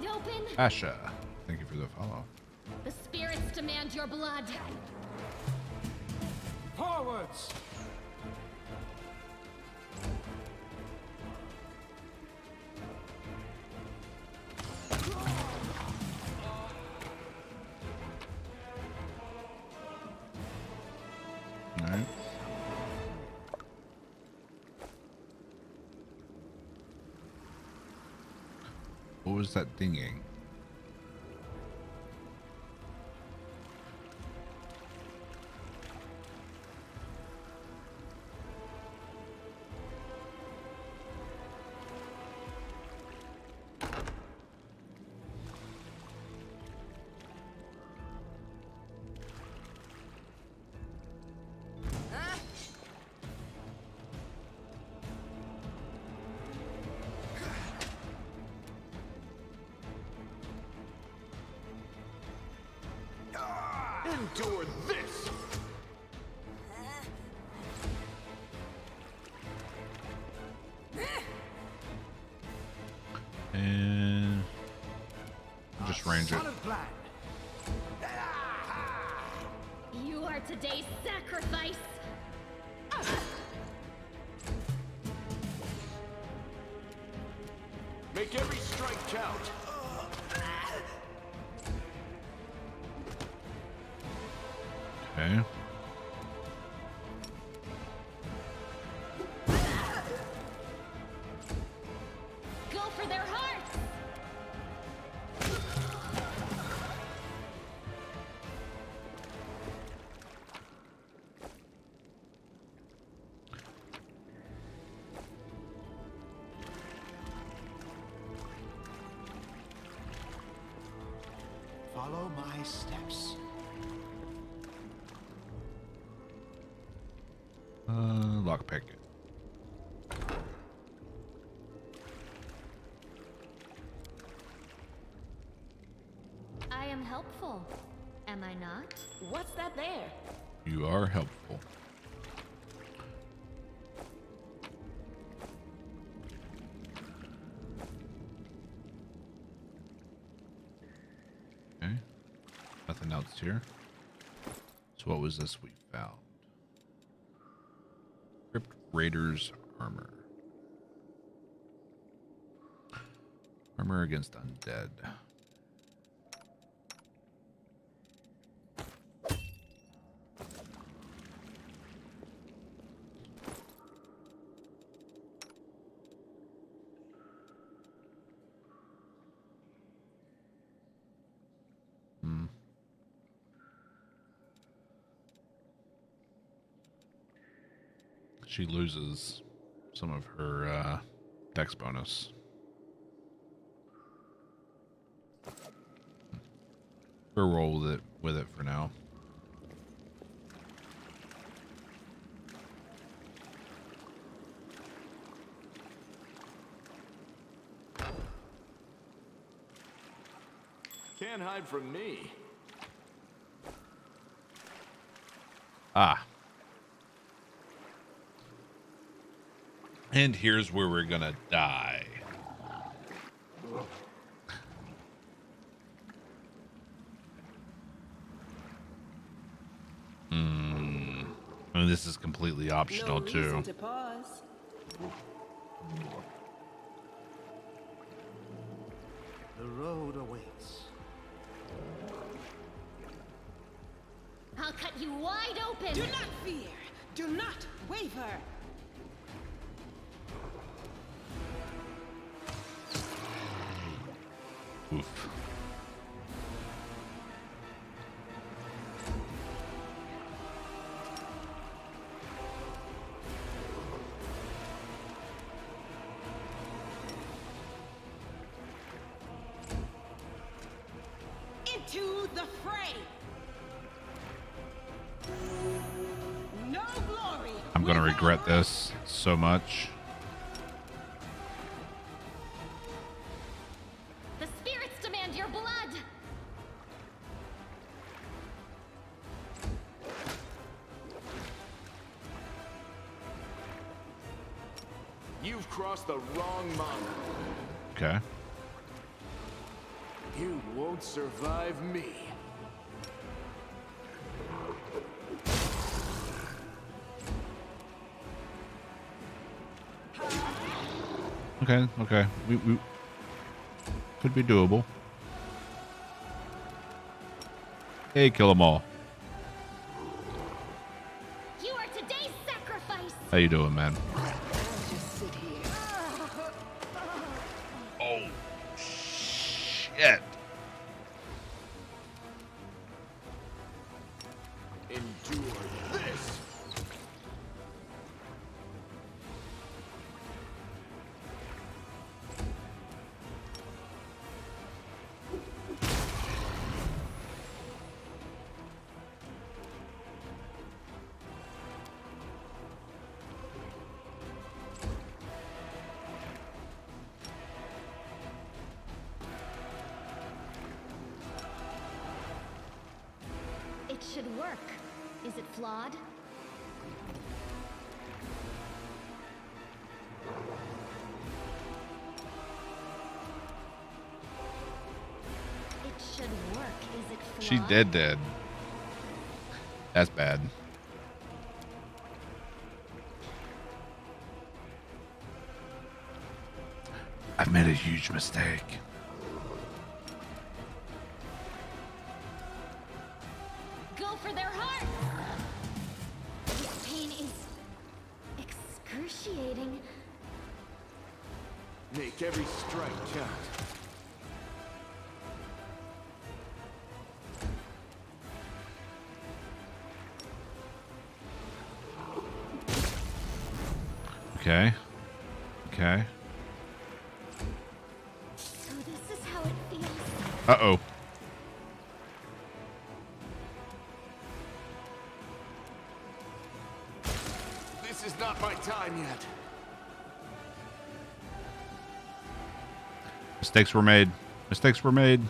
wide open. Asha, thank you for the follow. The spirits demand your blood. Forwards! All right. What was that dinging? Endure this! And just range it. Solid plan. You are today's sacrifice. Make every strike count. Okay. Go for their hearts. Follow my steps. Lockpick it. I am helpful. Am I not? What's that there? You are helpful. Okay. Nothing else here. So what was this we found? Crypt Raiders armor. Armor against undead. She loses some of her dex bonus. We'll roll with it for now. Can't hide from me. Ah. And here's where we're gonna die. And this is completely optional No too. reason to pause. The road awaits. I'll cut you wide open. Do not fear. Do not waver. Oof. Into the fray. No glory. I'm gonna without regret this so much. The spirits demand your blood. You've crossed the wrong monk. Okay. You won't survive me. Okay, okay. We could be doable. Hey, kill them all. You are today's sacrifice. How you doing, man? Just sit here. Oh, shit. Endure this. It should work. Is it flawed? It should work. Is it flawed? She dead. That's bad. I've made a huge mistake. Go for their heart! This pain is excruciating. Make every strike count. Okay. Okay. So this is how it feels. Uh-oh. This is not my time yet. Mistakes were made. Mistakes were made.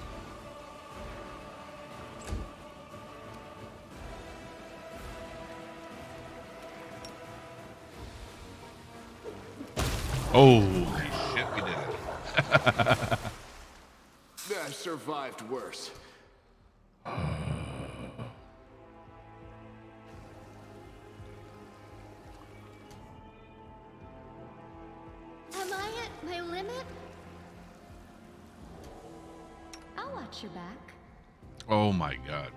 Holy shit, we did it. I've survived worse. Am I at my limit? I'll watch your back. Oh my god.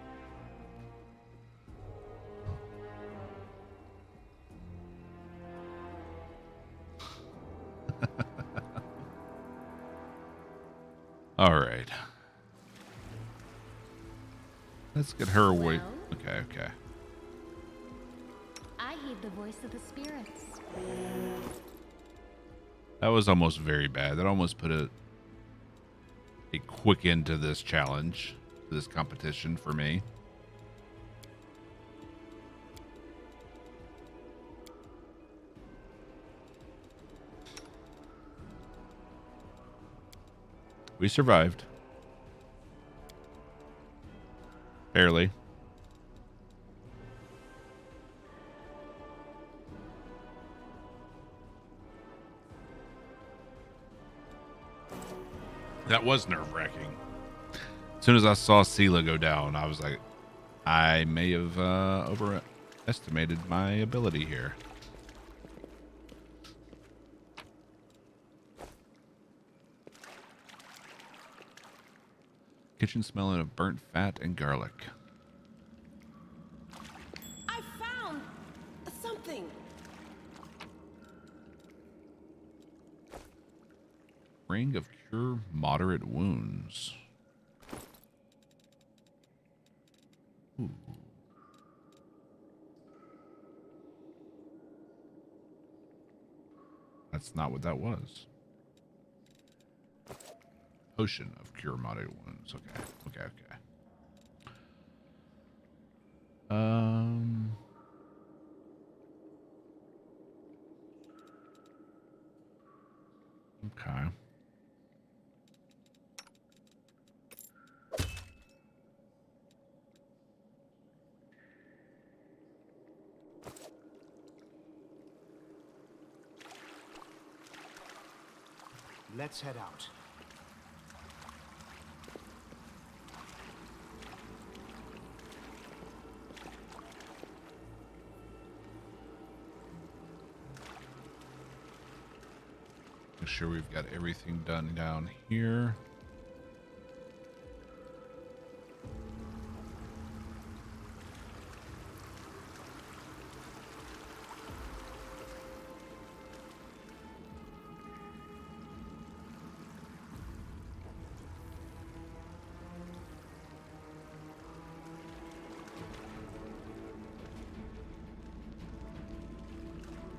All right. Let's get her away. Well? Okay, okay. I heed the voice of the spirits. That was almost very bad. That almost put a quick end to this challenge, to this competition for me. We survived. Barely. That was nerve-wracking. As soon as I saw Sela go down, I was like, I may have overestimated my ability here. Kitchen smelling of burnt fat and garlic. I found something. Ring of cure moderate wounds. Ooh. That's not what that was. Potion of cure moderate wounds. Okay. Okay. Okay. Let's head out. Make sure we've got everything done down here.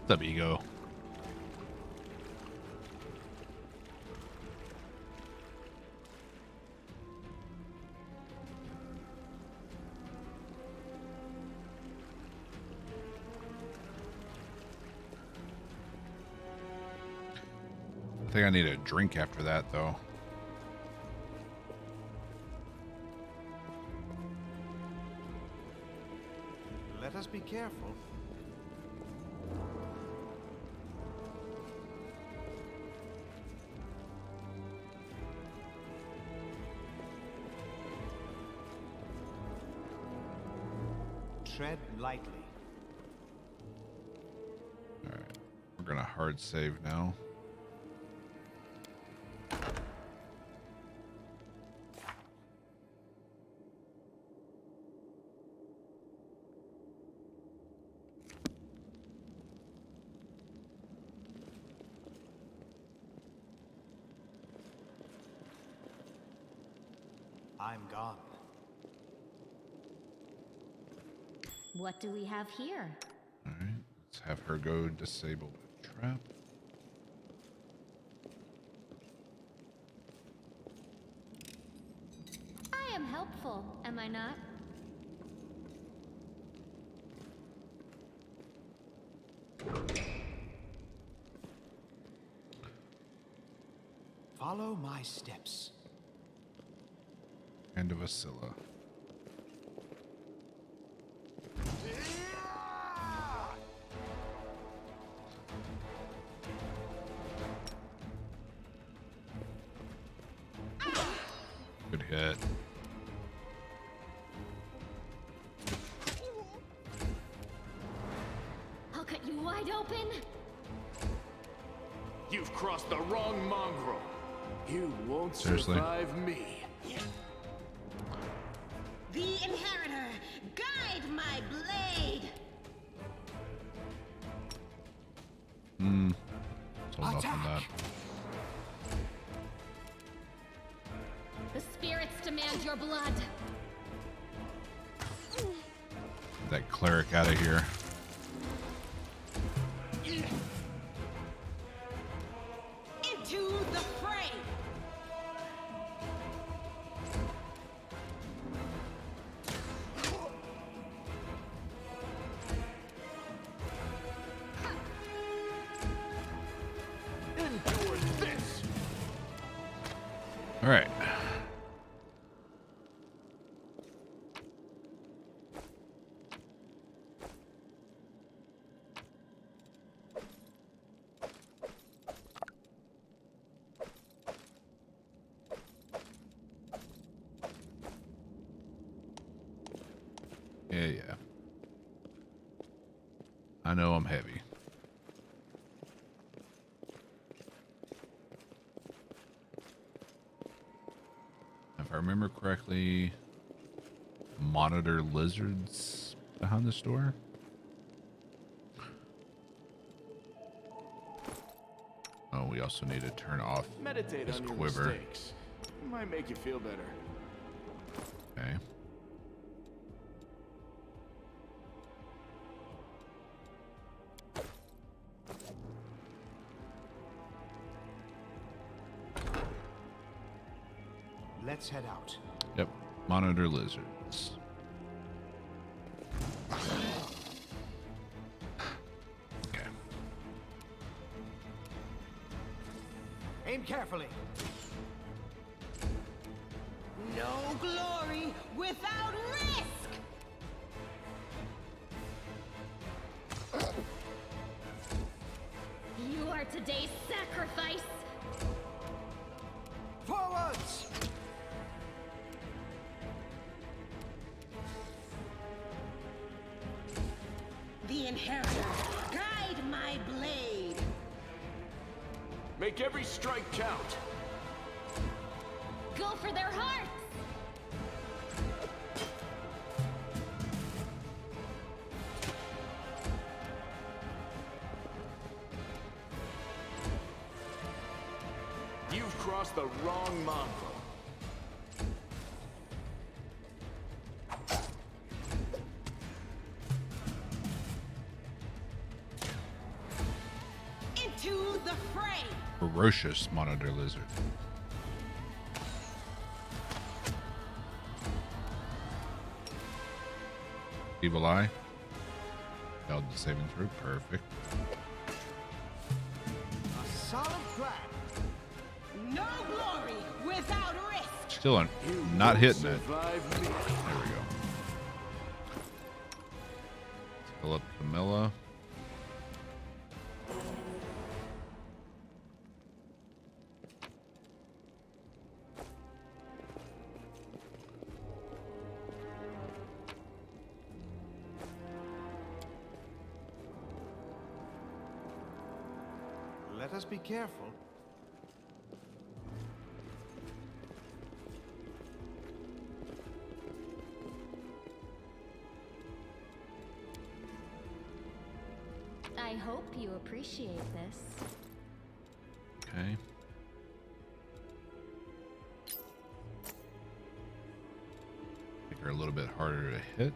What's up, Ego? I think I need a drink after that, though. Let us be careful. Tread lightly. All right, we're gonna hard save now. I'm gone. What do we have here? All right, let's have her go disable the trap. I am helpful, am I not? Follow my steps. And of Vasilla. Good hit. I'll cut you wide open. You've crossed the wrong mongrel. You won't Seriously? survive me. The Inheritor, guide my blade. Let's hold off on that. The spirits demand your blood. Get that cleric out of here. Into the fray. Endure this. All right. Yeah. I know I'm heavy. If I remember correctly, monitor lizards behind this door. Oh, we also need to turn off Meditate his on your quiver. mistakes. Might make you feel better. Okay. Let's head out. Yep. Monitor lizards. Okay. Aim carefully. No glory without risk. You are today's sacrifice. Forwards! The Inheritor, guide my blade. Make every strike count. Go for their hearts! You've crossed the wrong mongrel. Into the fray! Ferocious monitor lizard. Evil eye. Failed the saving throw. Perfect. A solid plan. No glory without risk! Still not hitting it. There we go. Fill up Camilla. Let us be careful. I hope you appreciate this. Okay. Make her a little bit harder to hit.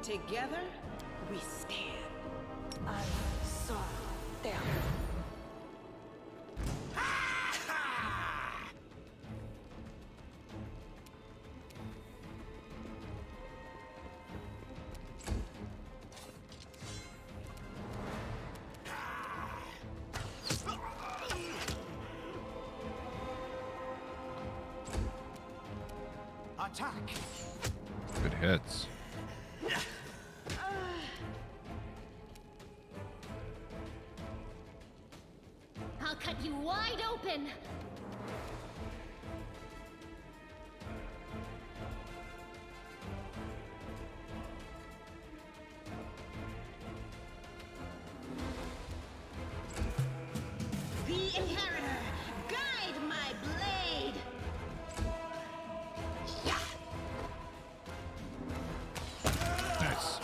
Together, we stand. I saw them. Attack! Good hits. I'll cut you wide open! The Inheritor, guide my blade! Nice.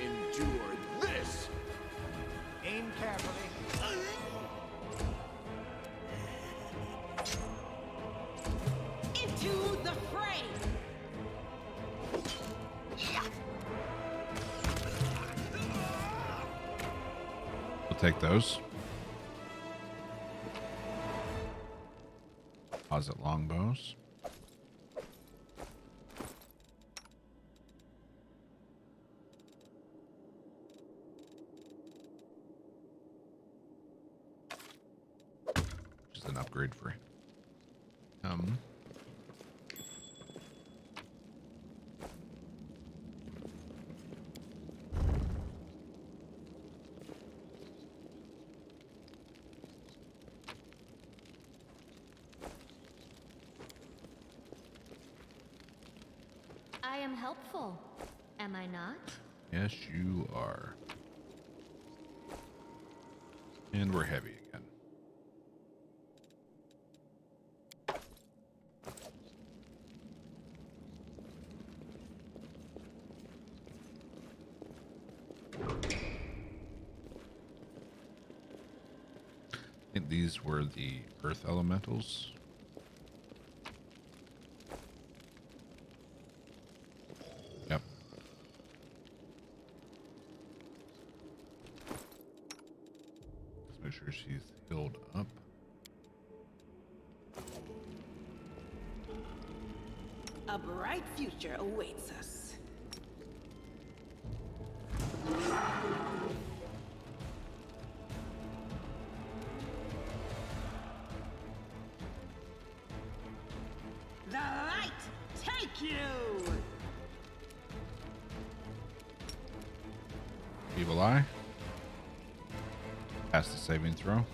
Endure this! Aim carefully. Into the fray! We'll take those. Deposit longbows. Just an upgrade for him. I am helpful, am I not? Yes, you are. And we're heavy again. I think these were the earth elementals. Yep. Let's make sure she's healed up. A bright future awaits us. The light take you! Evil Eye. Pass the saving throw.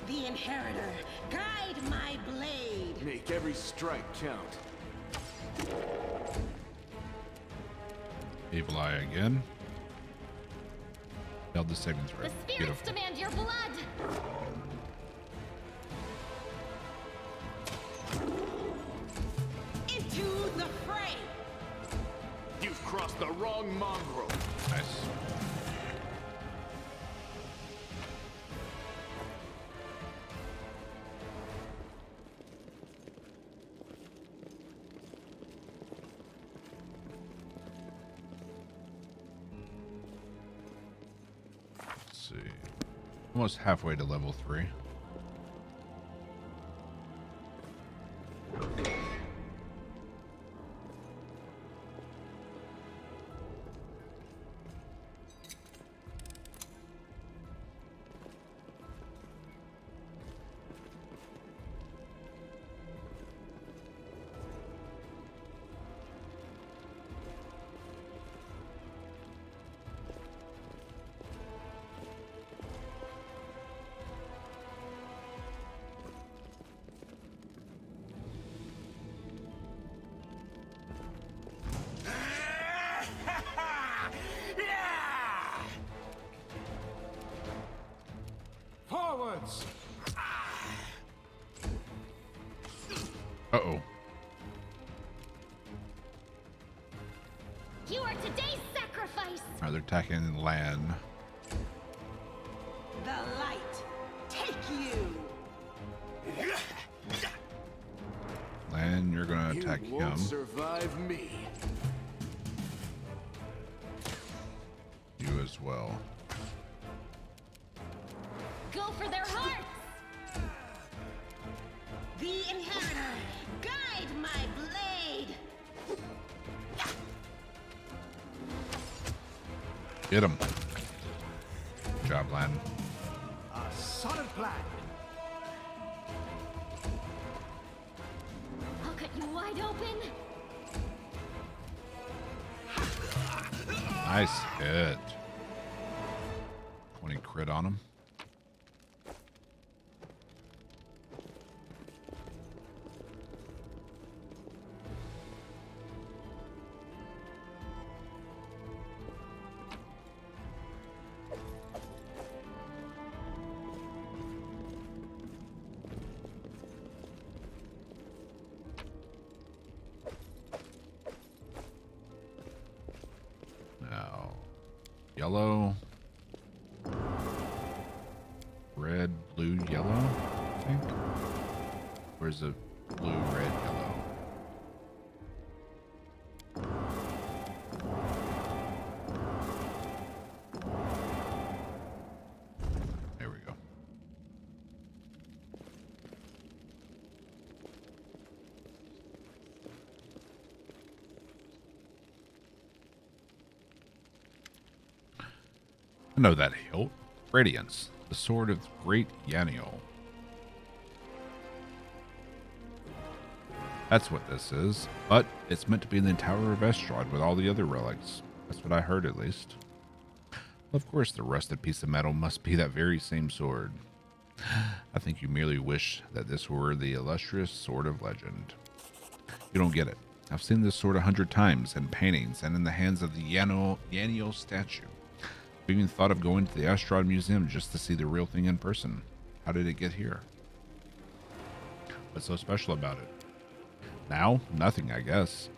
The Inheritor, guide my blade. Make every strike count. Evil Eye again. Failed the saving throw. The spirits Beautiful. demand your blood. Into the fray. You've crossed the wrong mongrel. Nice. Let's see. Almost halfway to level 3. Forwards! Uh-oh. You are today's sacrifice. They're attacking land. The light, take you. Land, you're gonna You attack won't him. survive me. You as well. Go for their hearts. The Inheritor, guide my blade. Get him. Good job, Land. A solid plan. I'll cut you wide open. Nice hit. 20 crit on him. Now, yellow, red, blue, yellow, I think. Where's the blue, red, yellow? There we go. I know that hilt. Radiance, the sword of great Yaniel. That's what this is, but it's meant to be in the Tower of Estrad with all the other relics. That's what I heard, at least. Well, of course, the rusted piece of metal must be that very same sword. I think you merely wish that this were the illustrious sword of legend. You don't get it. I've seen this sword 100 times in paintings and in the hands of the Yaniel statue. I've even thought of going to the Estrad Museum just to see the real thing in person. How did it get here? What's so special about it? Now, nothing, I guess.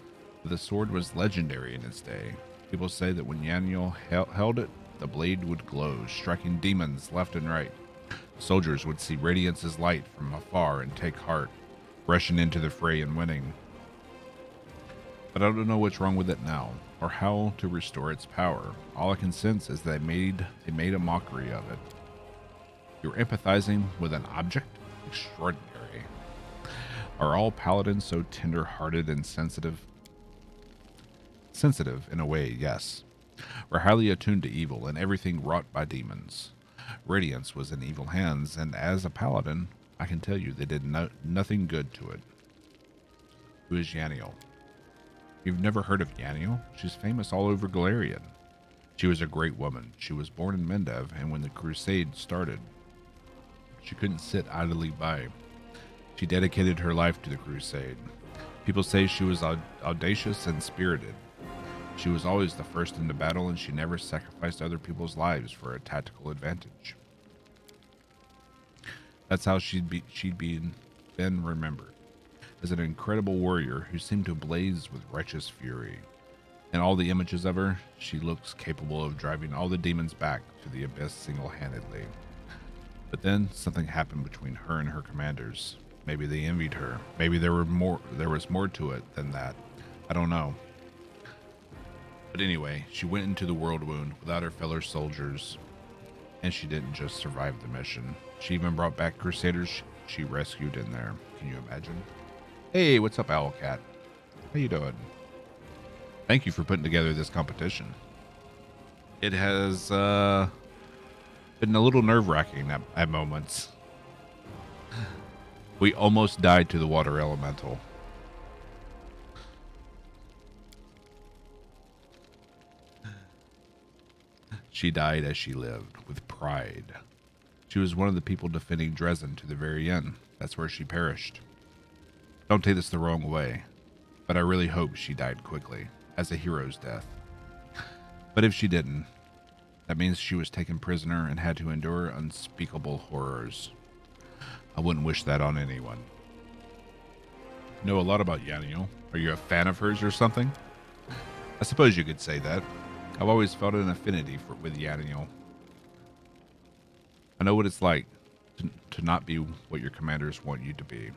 But the sword was legendary in its day. People say that when Yaniel held it, the blade would glow, striking demons left and right. Soldiers would see Radiance's light from afar and take heart, rushing into the fray and winning. But I don't know what's wrong with it now, or how to restore its power. All I can sense is that they made a mockery of it. You're empathizing with an object? Extraordinary. Are all paladins so tender-hearted and sensitive? Sensitive, in a way, yes. We're highly attuned to evil and everything wrought by demons. Radiance was in evil hands, and as a paladin, I can tell you they did nothing good to it. Who is Yaniel? You've never heard of Yaniel? She's famous all over Galarian. She was a great woman. She was born in Mendev, and when the crusade started, she couldn't sit idly by. She dedicated her life to the crusade. People say she was audacious and spirited. She was always the first into battle, and she never sacrificed other people's lives for a tactical advantage. That's how she'd been remembered, as an incredible warrior who seemed to blaze with righteous fury. In all the images of her, she looks capable of driving all the demons back to the abyss single-handedly. But then something happened between her and her commanders. Maybe they envied her. Maybe there was more to it than that. I don't know. But anyway, she went into the world wound without her fellow soldiers, and she didn't just survive the mission. She even brought back crusaders she rescued in there. Can you imagine? Hey, what's up, Owlcat? How you doing? Thank you for putting together this competition. It has been a little nerve-wracking at moments. We almost died to the water elemental. She died as she lived, with pride. She was one of the people defending Dresden to the very end. That's where she perished. Don't take this the wrong way, but I really hope she died quickly, as a hero's death. But if she didn't, that means she was taken prisoner and had to endure unspeakable horrors. I wouldn't wish that on anyone. Know a lot about Yaniel. Are you a fan of hers or something? I suppose you could say that. I've always felt an affinity with Yaniel. I know what it's like to not be what your commanders want you to be.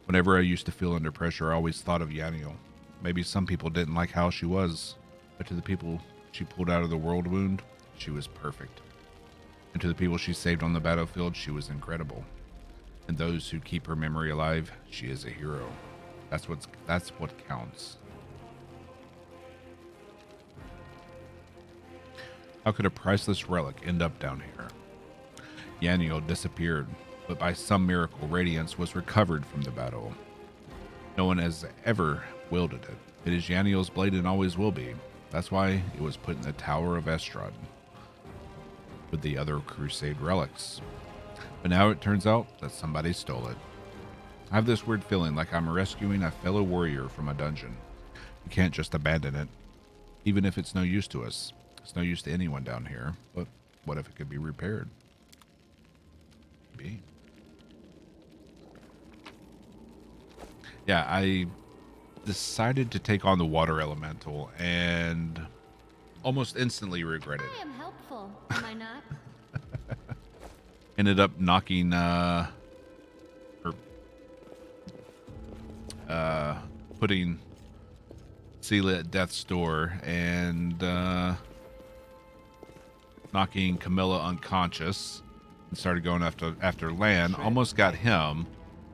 Whenever I used to feel under pressure, I always thought of Yaniel. Maybe some people didn't like how she was, but to the people she pulled out of the world wound, she was perfect. And to the people she saved on the battlefield, she was incredible. And those who keep her memory alive, she is a hero. That's what counts. How could a priceless relic end up down here? Yaniel disappeared, but by some miracle, Radiance was recovered from the battle. No one has ever wielded it. It is Yaniel's blade and always will be. That's why it was put in the Tower of Estrad with the other Crusade relics. But now it turns out that somebody stole it. I have this weird feeling like I'm rescuing a fellow warrior from a dungeon. You can't just abandon it, even if it's no use to us. It's no use to anyone down here, but what if it could be repaired? Maybe. Yeah, I decided to take on the water elemental and almost instantly regretted I it. am helpful, am I not? Ended up knocking putting Celia at death's door and knocking Camilla unconscious and started going after Lan. Almost got him,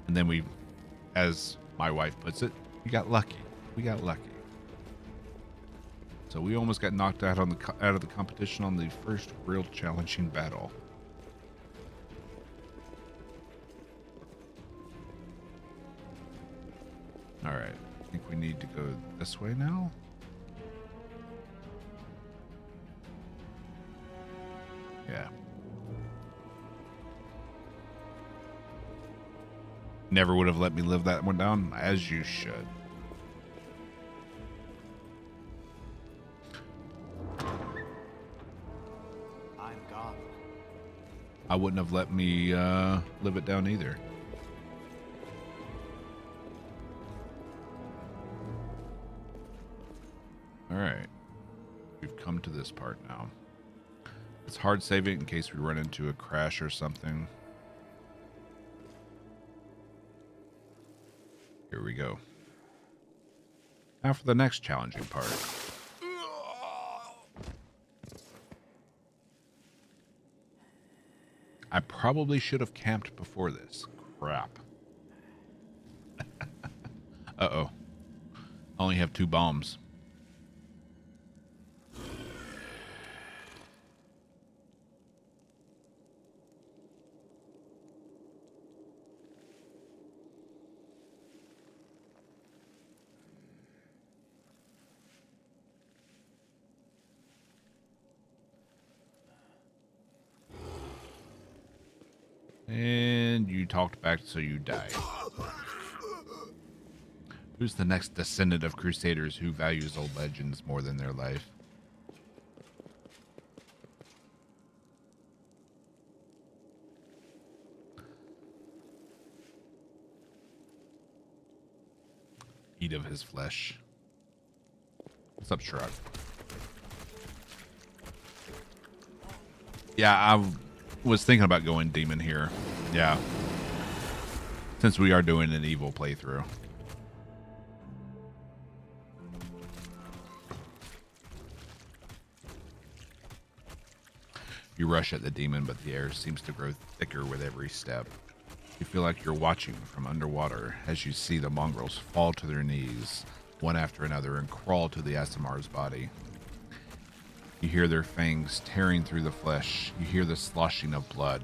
and then we, as my wife puts it, we got lucky. We got lucky. So we almost got knocked out of the competition on the first real challenging battle. All right, I think we need to go this way now. Yeah. Never would have let me live that one down, as you should. I'm gone. I wouldn't have let me live it down either. All right, we've come to this part now. It's hard saving in case we run into a crash or something. Here we go. Now for the next challenging part. I probably should have camped before this. Crap. Uh-oh. I only have 2 bombs. And you talked back, so you die. Who's the next descendant of Crusaders who values old legends more than their life? Eat of his flesh. What's up, Shrug? Yeah, I was thinking about going demon here. Yeah. Since we are doing an evil playthrough. You rush at the demon, but the air seems to grow thicker with every step. You feel like you're watching from underwater as you see the mongrels fall to their knees, one after another, and crawl to the Asimar's body. You hear their fangs tearing through the flesh. You hear the sloshing of blood.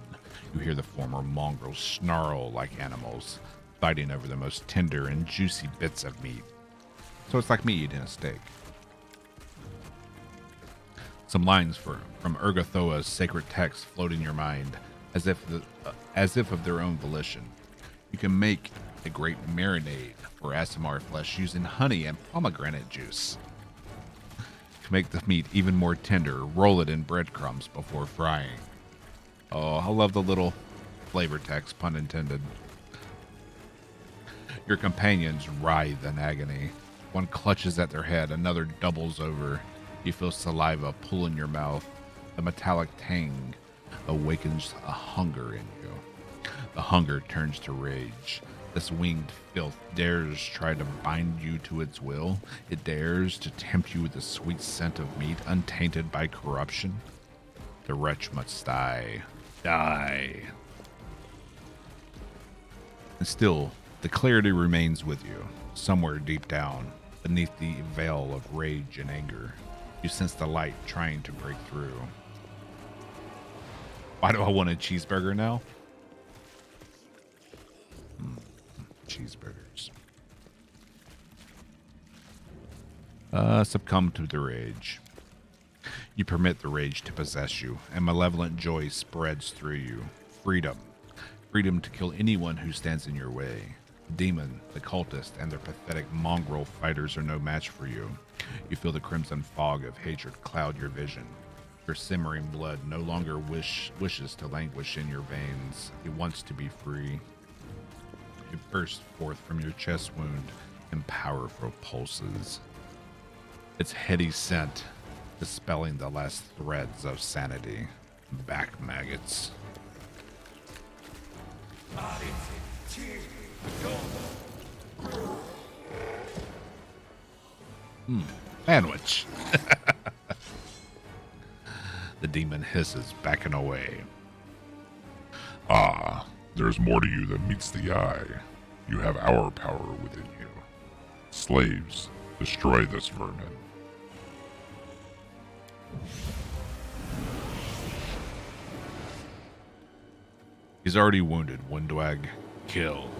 You hear the former mongrels snarl like animals, fighting over the most tender and juicy bits of meat. So it's like me eating a steak. Some lines from Urgathoa's sacred text float in your mind, as if of their own volition. You can make a great marinade for Asimar flesh using honey and pomegranate juice. To make the meat even more tender, roll it in breadcrumbs before frying. Oh, I love the little flavor text, pun intended. Your companions writhe in agony. One clutches at their head, another doubles over. You feel saliva pull in your mouth. The metallic tang awakens a hunger in you. The hunger turns to rage. This winged filth dares try to bind you to its will. It dares to tempt you with the sweet scent of meat untainted by corruption. The wretch must die. Die. And still, the clarity remains with you. Somewhere deep down, beneath the veil of rage and anger, you sense the light trying to break through. Why do I want a cheeseburger now? Cheeseburgers. Succumb to the rage. You permit the rage to possess you, and malevolent joy spreads through you. Freedom. Freedom to kill anyone who stands in your way. The demon, the cultist, and their pathetic mongrel fighters are no match for you. You feel the crimson fog of hatred cloud your vision. Your simmering blood no longer wishes to languish in your veins. It wants to be free. It bursts forth from your chest wound in powerful pulses. Its heady scent dispelling the last threads of sanity. Back maggots. Sandwich. The demon hisses, backing away. Ah, there's more to you than meets the eye. You have our power within you. Slaves, destroy this vermin. He's already wounded, Windwag. Kill.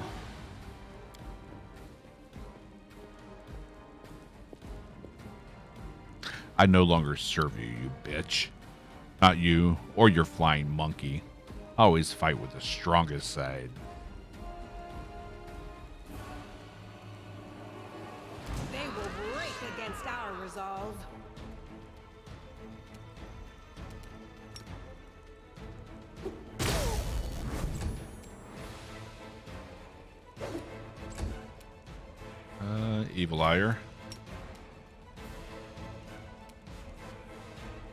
I no longer serve you, you bitch. Not you, or your flying monkey. I always fight with the strongest side. They will break against our resolve. Evil Ire.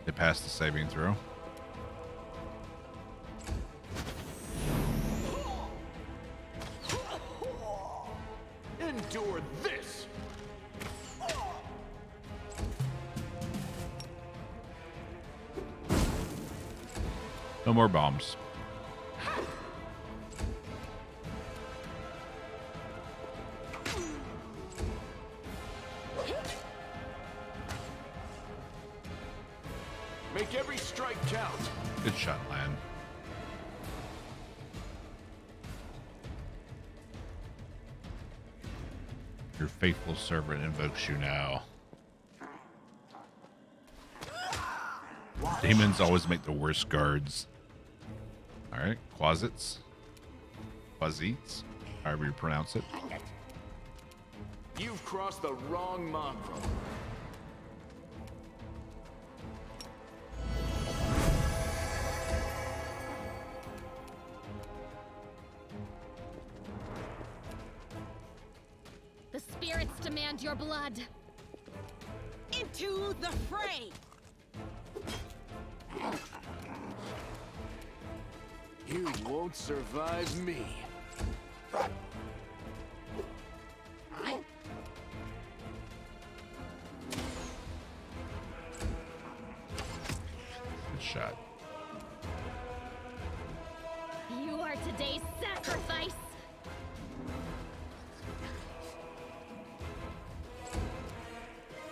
They passed the saving throw. Endure this. No more bombs. Make every strike count. Good shot, Lan. Your faithful servant invokes you now. Demons always make the worst guards. Alright, closets. Fuzzies, however you pronounce it. You've crossed the wrong mongrel. The spirits demand your blood. Into the fray! You won't survive me. Good shot. You are today's sacrifice.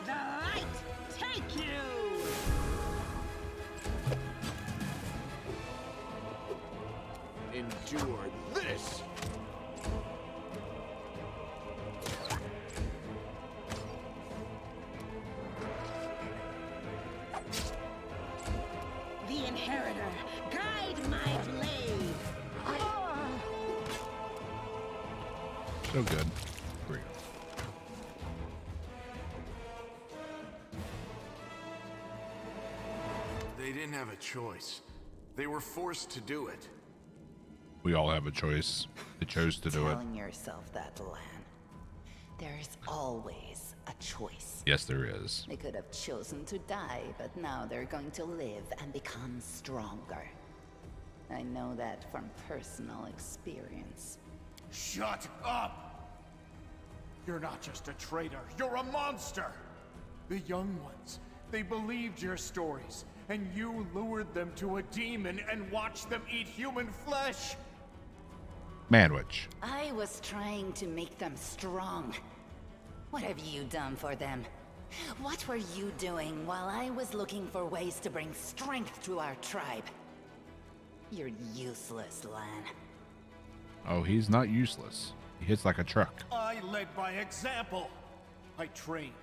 The light take you! Endure this! The inheritor, guide my blade! So good. Great. They didn't have a choice. They were forced to do it. We all have a choice. They chose to do it. Telling yourself that, Lan. There's always a choice. Yes, there is. They could have chosen to die, but now they're going to live and become stronger. I know that from personal experience. Shut up! You're not just a traitor, you're a monster! The young ones, they believed your stories, and you lured them to a demon and watched them eat human flesh! Manwich. I was trying to make them strong. What have you done for them? What were you doing while I was looking for ways to bring strength to our tribe? You're useless, Lan. Oh, he's not useless. He hits like a truck. I led by example. I trained.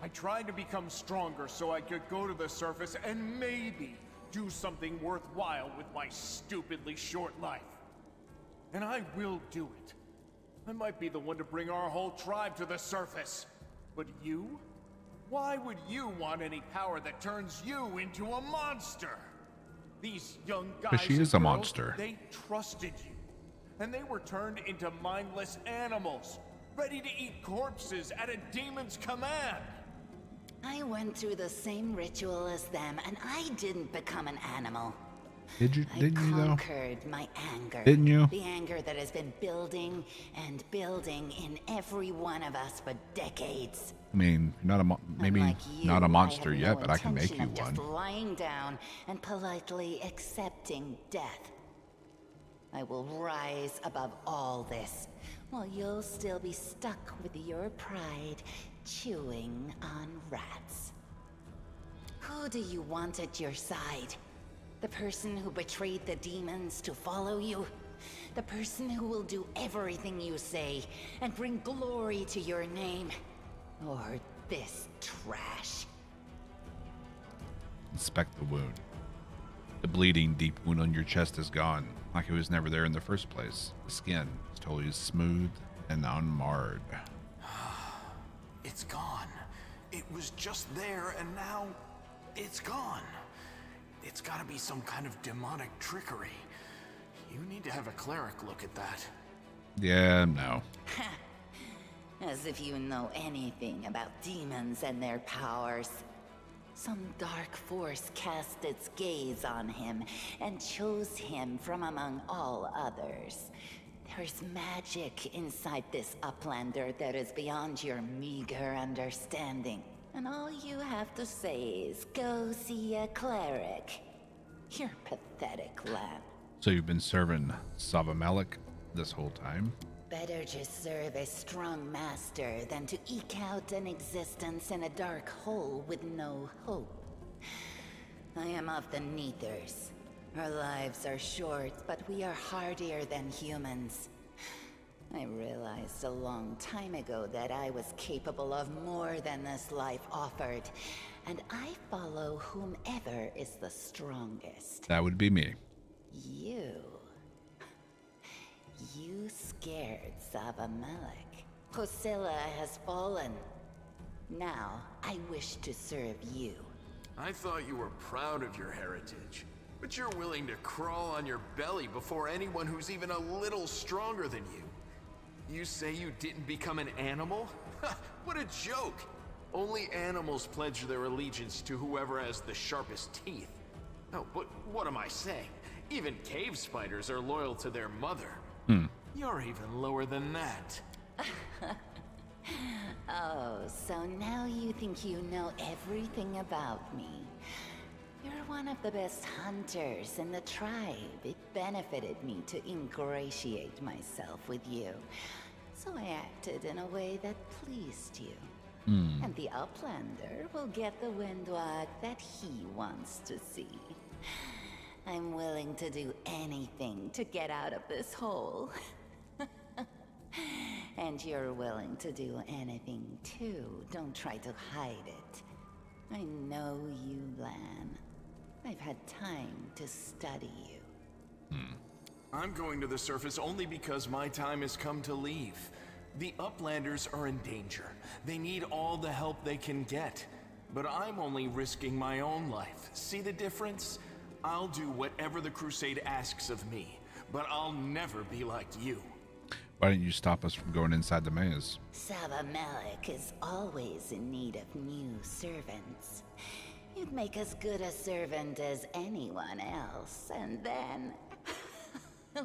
I tried to become stronger so I could go to the surface and maybe do something worthwhile with my stupidly short life. And I will do it. I might be the one to bring our whole tribe to the surface. But you? Why would you want any power that turns you into a monster? These young guys 'Cause she and is a girls, monster. They trusted you. And they were turned into mindless animals, ready to eat corpses at a demon's command. I went through the same ritual as them, and I didn't become an animal. Didn't you though? I conquered my anger. Didn't you? The anger that has been building and building in every one of us for decades. I mean, you're not a maybe Unlike you, not a I monster have yet, no but I can make intention you of just one. lying down and politely accepting death. I will rise above all this, while you'll still be stuck with your pride, chewing on rats. Who do you want at your side? The person who betrayed the demons to follow you? The person who will do everything you say and bring glory to your name? Or this trash? Inspect the wound. The bleeding, deep wound on your chest is gone, like it was never there in the first place. The skin is totally smooth and unmarred. It's gone. It was just there, and now it's gone. It's gotta be some kind of demonic trickery. You need to have a cleric look at that. Yeah, no. As if you know anything about demons and their powers. Some dark force cast its gaze on him and chose him from among all others. There's magic inside this Uplander that is beyond your meager understanding. And all you have to say is, go see a cleric. You're pathetic, Lan. So you've been serving Savamelik this whole time? Better just serve a strong master than to eke out an existence in a dark hole with no hope. I am of the Neathers. Our lives are short, but we are hardier than humans. I realized a long time ago that I was capable of more than this life offered, and I follow whomever is the strongest. That would be me. You. You scared Savamelek. Hosilla has fallen. Now, I wish to serve you. I thought you were proud of your heritage, but you're willing to crawl on your belly before anyone who's even a little stronger than you. You say you didn't become an animal? What a joke! Only animals pledge their allegiance to whoever has the sharpest teeth. Oh, what am I saying? Even cave spiders are loyal to their mother. You're even lower than that. Oh, so now you think you know everything about me. You're one of the best hunters in the tribe. It benefited me to ingratiate myself with you. So I acted in a way that pleased you. And the Uplander will get the windwalk that he wants to see. I'm willing to do anything to get out of this hole. And you're willing to do anything too. Don't try to hide it. I know you, Lan. I've had time to study you. I'm going to the surface only because my time has come to leave. The Uplanders are in danger. They need all the help they can get. But I'm only risking my own life. See the difference? I'll do whatever the Crusade asks of me, but I'll never be like you. Why didn't you stop us from going inside the maze? Savamelek is always in need of new servants. You'd make as good a servant as anyone else, and then...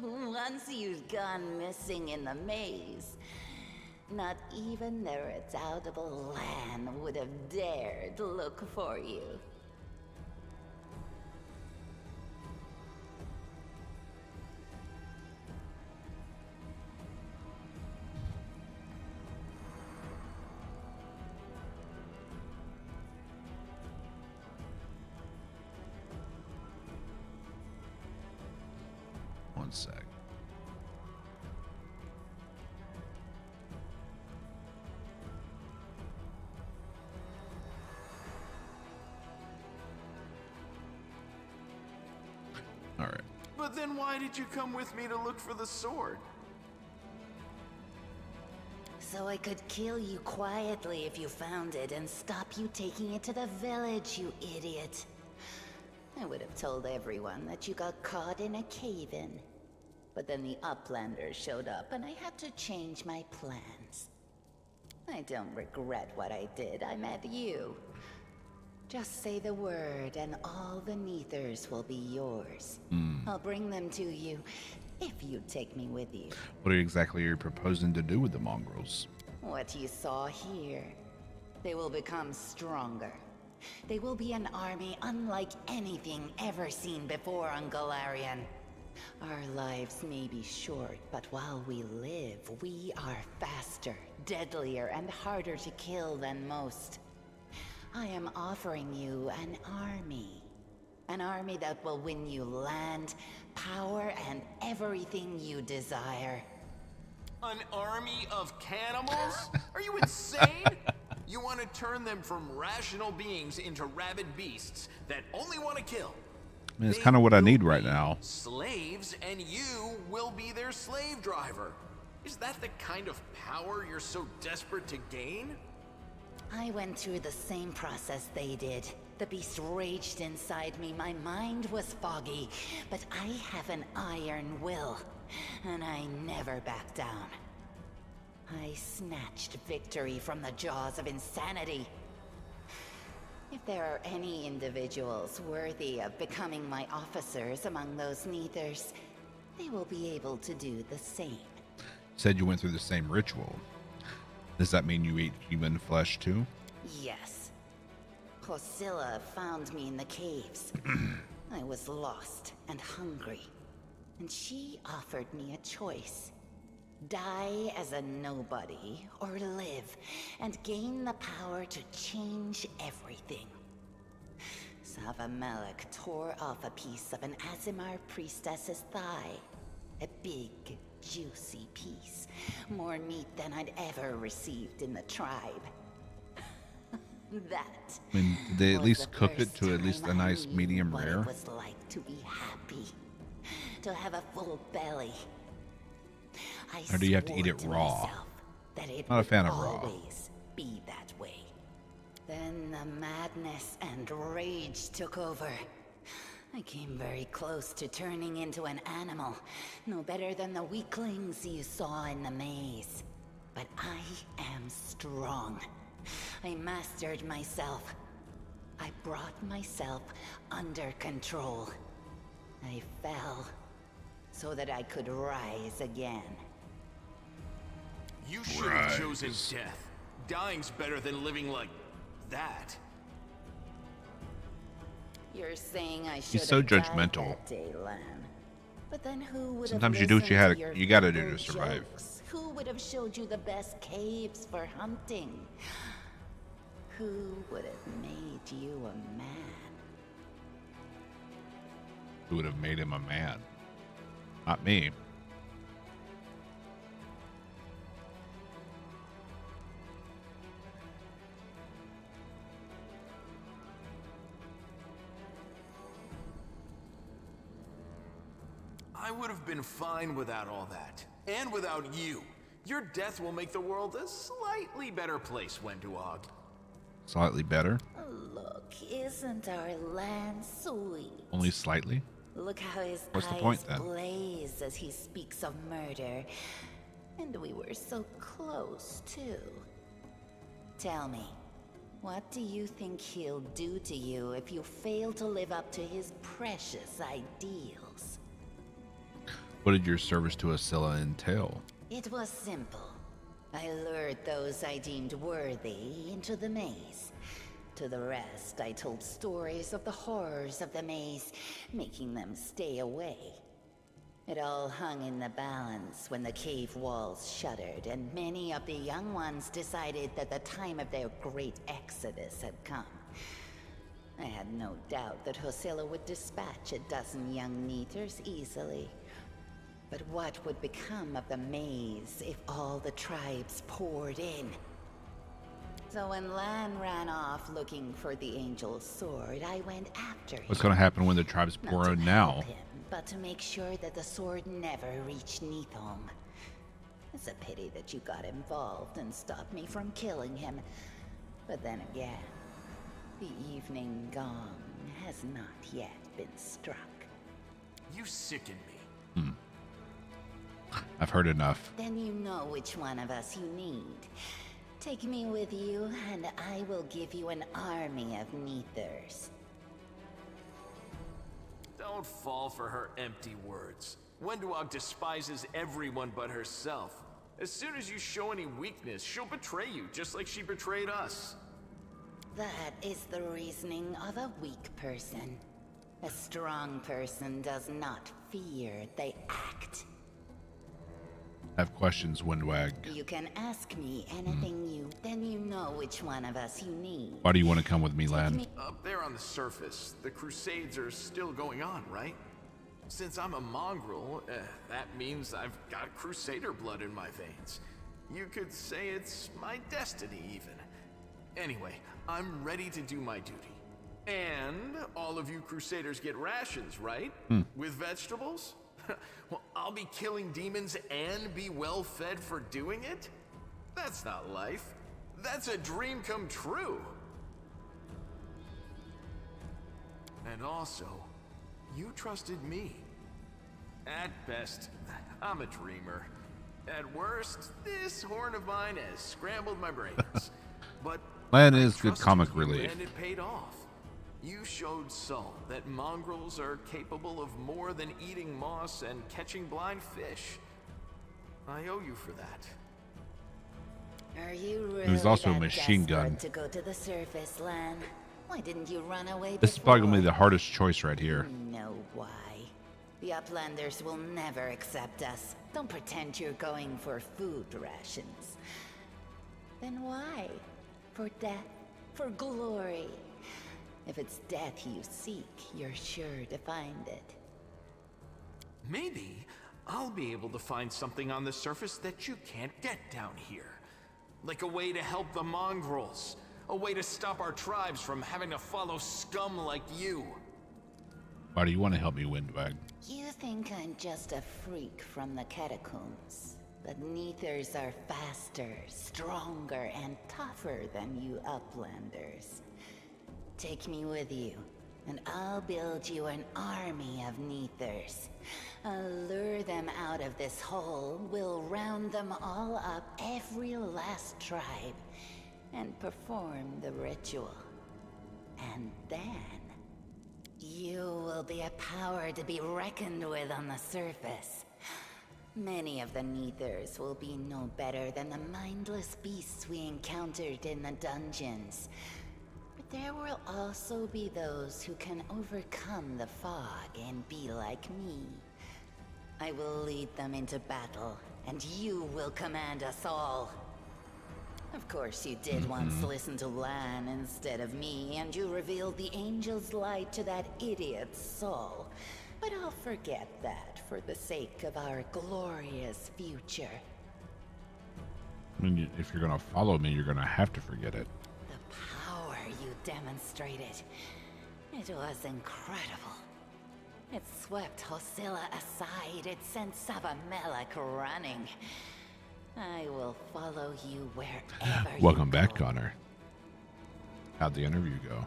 once you've gone missing in the maze, not even the redoubtable Lan would have dared look for you. One sec. All right. But then why did you come with me to look for the sword? So I could kill you quietly if you found it and stop you taking it to the village, you idiot. I would have told everyone that you got caught in a cave-in. But then the Uplanders showed up and I had to change my plans. I don't regret what I did. I met you. Just say the word and all the Neithers will be yours. I'll bring them to you if you take me with you. What exactly are you proposing to do with the mongrels? What you saw here. They will become stronger. They will be an army unlike anything ever seen before on Galarian. Our lives may be short, but while we live, we are faster, deadlier, and harder to kill than most. I am offering you an army. An army that will win you land, power, and everything you desire. An army of cannibals? Are you insane? You want to turn them from rational beings into rabid beasts that only want to kill. I mean, it's kind of what I need right now. Slaves, and you will be their slave driver. Is that the kind of power you're so desperate to gain? I went through the same process they did. The beast raged inside me. My mind was foggy, but I have an iron will, and I never back down. I snatched victory from the jaws of insanity. If there are any individuals worthy of becoming my officers among those Neithers, they will be able to do the same. Said you went through the same ritual. Does that mean you ate human flesh too? Yes. Hosilla found me in the caves. I was lost and hungry, and she offered me a choice. Die as a nobody, or live and gain the power to change everything. Savamelek tore off a piece of an Azimar priestess's thigh. A big, juicy piece. More meat than I'd ever received in the tribe. That. I mean, did they at was least the cook it first to at least a time I nice knew medium what rare? it was like to be happy. To have a full belly. I Or do you have to swore eat it raw? myself that it Not a would fan of raw. always be that way. Then the madness and rage took over. I came very close to turning into an animal, no better than the weaklings you saw in the maze. But I am strong. I mastered myself. I brought myself under control. I fell so that I could rise again. You should have chosen death. Dying's better than living like that. You're saying I should so have died judgmental. that day, Lan. But then who would Sometimes have you do what listened you to your you gotta do feeble to survive. jokes? Who would have showed you the best caves for hunting? Who would have made you a man? Who would have made him a man? Not me. I would have been fine without all that. And without you. Your death will make the world a slightly better place, Wenduog. Slightly better. Look, isn't our land sweet? Only slightly. Look how his What's the eyes point, then? blaze as he speaks of murder. And we were so close, too. Tell me, what do you think he'll do to you if you fail to live up to his precious ideals? What did your service to Asilla entail? It was simple. I lured those I deemed worthy into the maze. To the rest, I told stories of the horrors of the maze, making them stay away. It all hung in the balance when the cave walls shuttered, and many of the young ones decided that the time of their great exodus had come. I had no doubt that Hosilla would dispatch a dozen young Neaters easily. But what would become of the maze if all the tribes poured in? So when Lan ran off looking for the Angel's sword, I went after him. What's going to happen when the tribes Not pour to in help now? him, but to make sure that the sword never reached Neathholm. It's a pity that you got involved and stopped me from killing him. But then again, the evening gong has not yet been struck. You sicken me. I've heard enough. Then you know which one of us you need. Take me with you, and I will give you an army of Neathers. Don't fall for her empty words. Wenduog despises everyone but herself. As soon as you show any weakness, she'll betray you, just like she betrayed us. That is the reasoning of a weak person. A strong person does not fear, they act. I have questions, Windwag. You can ask me anything then you know which one of us you need. Why do you want to come with me, Lan? Up there on the surface, the Crusades are still going on, right? Since I'm a mongrel, that means I've got Crusader blood in my veins. You could say it's my destiny, even. Anyway, I'm ready to do my duty. And all of you Crusaders get rations, right? With vegetables? Well, I'll be killing demons and be well fed for doing it? That's not life. That's a dream come true. And also, you trusted me. At best, I'm a dreamer. At worst, this horn of mine has scrambled my brains. But Lan I is good trusted comic you, relief. and it paid off. You showed Sol that mongrels are capable of more than eating moss and catching blind fish. I owe you for that. Are you really There's also a that machine desperate gun. to go to the surface, Lan? Why didn't you run away This is probably before? going to be the hardest choice right here. You know why. The Uplanders will never accept us. Don't pretend you're going for food rations. Then why? For death? For glory? If it's death you seek, you're sure to find it. Maybe I'll be able to find something on the surface that you can't get down here. Like a way to help the mongrels. A way to stop our tribes from having to follow scum like you. Why do you want to help me, Windwag? You think I'm just a freak from the catacombs. but Neithers are faster, stronger, and tougher than you Uplanders. Take me with you, and I'll build you an army of Neithers. I'll lure them out of this hole, we'll round them all up, every last tribe, and perform the ritual. And then, you will be a power to be reckoned with on the surface. Many of the Neithers will be no better than the mindless beasts we encountered in the dungeons. But there will also be those who can overcome the fog and be like me. I will lead them into battle, and you will command us all. Of course, you did once listen to Lan instead of me, and you revealed the angel's light to that idiot's soul. But I'll forget that for the sake of our glorious future. I mean, if you're going to follow me, you're going to have to forget it. The power you demonstrated, it was incredible. It swept Hosilla aside, it sent Savamelek running. I will follow you wherever Welcome you back, go. Connor. How'd the interview go?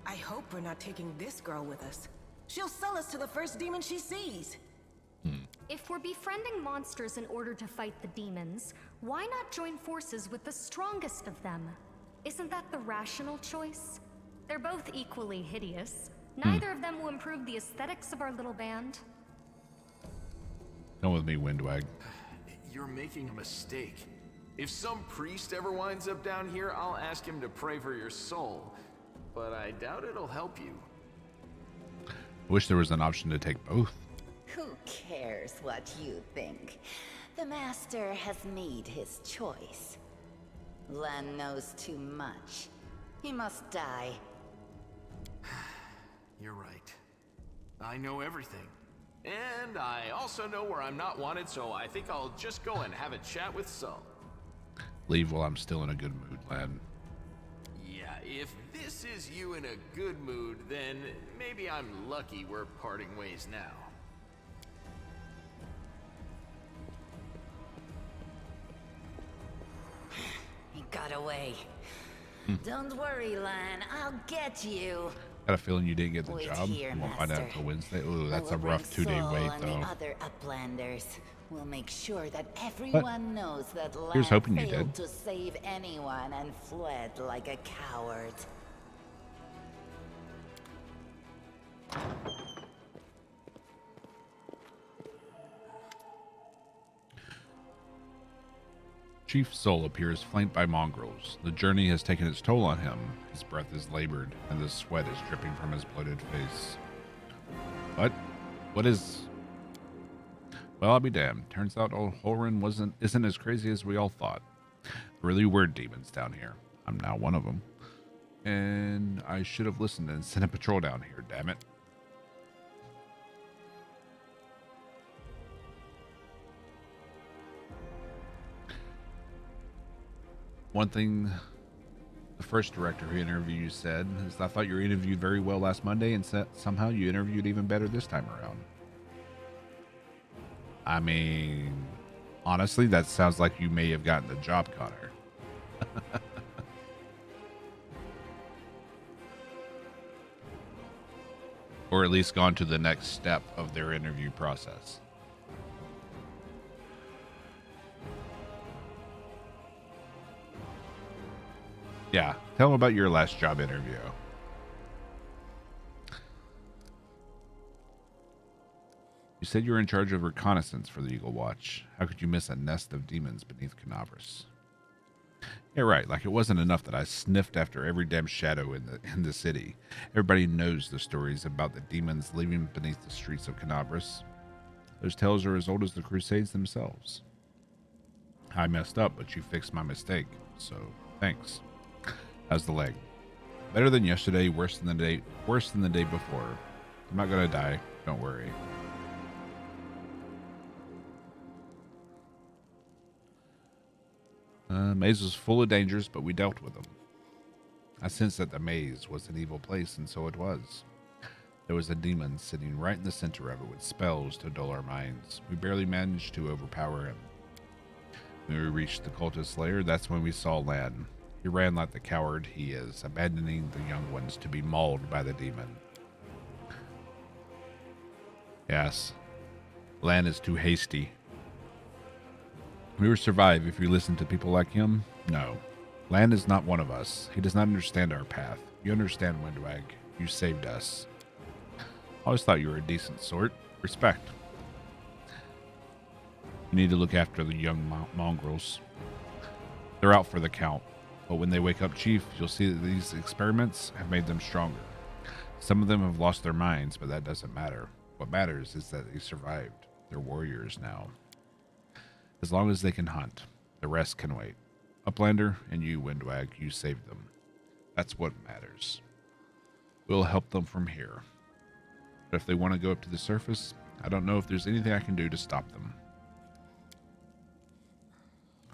I hope we're not taking this girl with us. She'll sell us to the first demon she sees. If we're befriending monsters in order to fight the demons, why not join forces with the strongest of them? Isn't that the rational choice? They're both equally hideous. Neither of them will improve the aesthetics of our little band. Come with me, Windwag. You're making a mistake. If some priest ever winds up down here, I'll ask him to pray for your soul. But I doubt it'll help you. I wish there was an option to take both. Who cares what you think? The Master has made his choice. Lan knows too much. He must die. You're right. I know everything. And I also know where I'm not wanted, so I think I'll just go and have a chat with Sol. Leave while I'm still in a good mood, lad. Yeah, if this is you in a good mood, then maybe I'm lucky we're parting ways now. He got away. Don't worry, Lan. I'll get you. Got a feeling you didn't get the Wait job. here, We'll find out Master. until Wednesday. Ooh, I that's will a bring rough 2-day Sol wait, and though. the other Uplanders. We'll make sure that everyone knows that Lan Here's hoping you failed did. to save anyone and fled like a coward. Chief Sol appears flanked by mongrels. The journey has taken its toll on him. His breath is labored, and the sweat is dripping from his bloated face. What is... Well, I'll be damned. Turns out old Holren isn't as crazy as we all thought. Really weird demons down here. I'm now one of them. And I should have listened and sent a patrol down here, damn it. One thing the first director who interviewed you said is, I thought you were interviewed very well last Monday, and somehow you interviewed even better this time around. I mean, honestly, that sounds like you may have gotten the job, Connor. Or at least gone to the next step of their interview process. Yeah, tell them about your last job interview. You said you were in charge of reconnaissance for the Eagle Watch. How could you miss a nest of demons beneath Canavras? Yeah, right. Like it wasn't enough that I sniffed after every damn shadow in the city. Everybody knows the stories about the demons living beneath the streets of Canavras. Those tales are as old as the Crusades themselves. I messed up, but you fixed my mistake. So, thanks. How's the leg? Better than yesterday, worse than the day before. I'm not gonna die. Don't worry. Maze was full of dangers, but we dealt with them. I sensed that the maze was an evil place, and so it was. There was a demon sitting right in the center of it with spells to dull our minds. We barely managed to overpower him. When we reached the cultist lair, that's when we saw Lan. He ran like the coward he is, abandoning the young ones to be mauled by the demon. Yes, Lan is too hasty. We will survive if you listen to people like him? No. Lan is not one of us. He does not understand our path. You understand, Windwag. You saved us. I always thought you were a decent sort. Respect. You need to look after the young mongrels. They're out for the count. But when they wake up, Chief, you'll see that these experiments have made them stronger. Some of them have lost their minds, but that doesn't matter. What matters is that they survived. They're warriors now. As long as they can hunt, the rest can wait. Uplander and you, Windwag, you saved them. That's what matters. We'll help them from here. But if they want to go up to the surface, I don't know if there's anything I can do to stop them.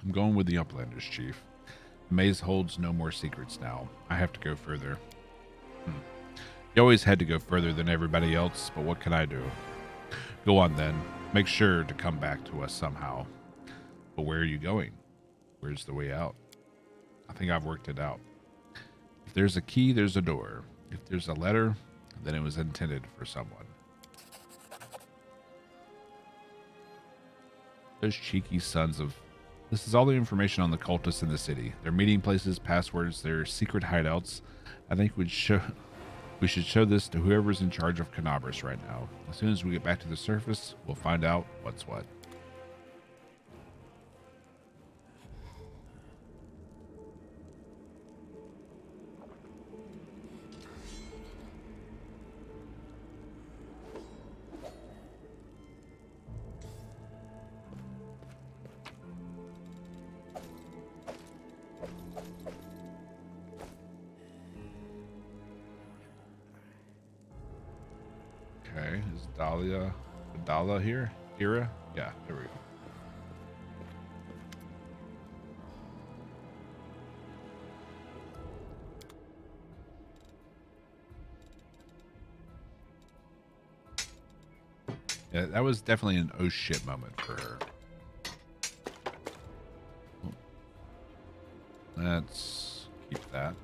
I'm going with the Uplanders, Chief. The maze holds no more secrets now. I have to go further. You always had to go further than everybody else, but what can I do? Go on then. Make sure to come back to us somehow. But where are you going? Where's the way out? I think I've worked it out. If there's a key, there's a door. If there's a letter, then it was intended for someone. Those cheeky sons of... This is all the information on the cultists in the city. Their meeting places, passwords, their secret hideouts. I think we should show this to whoever's in charge of Canabras right now. As soon as we get back to the surface, we'll find out what's what. Okay, is Dala here? Ira? Yeah, there we go. Yeah, that was definitely an oh shit moment for her. Let's keep that.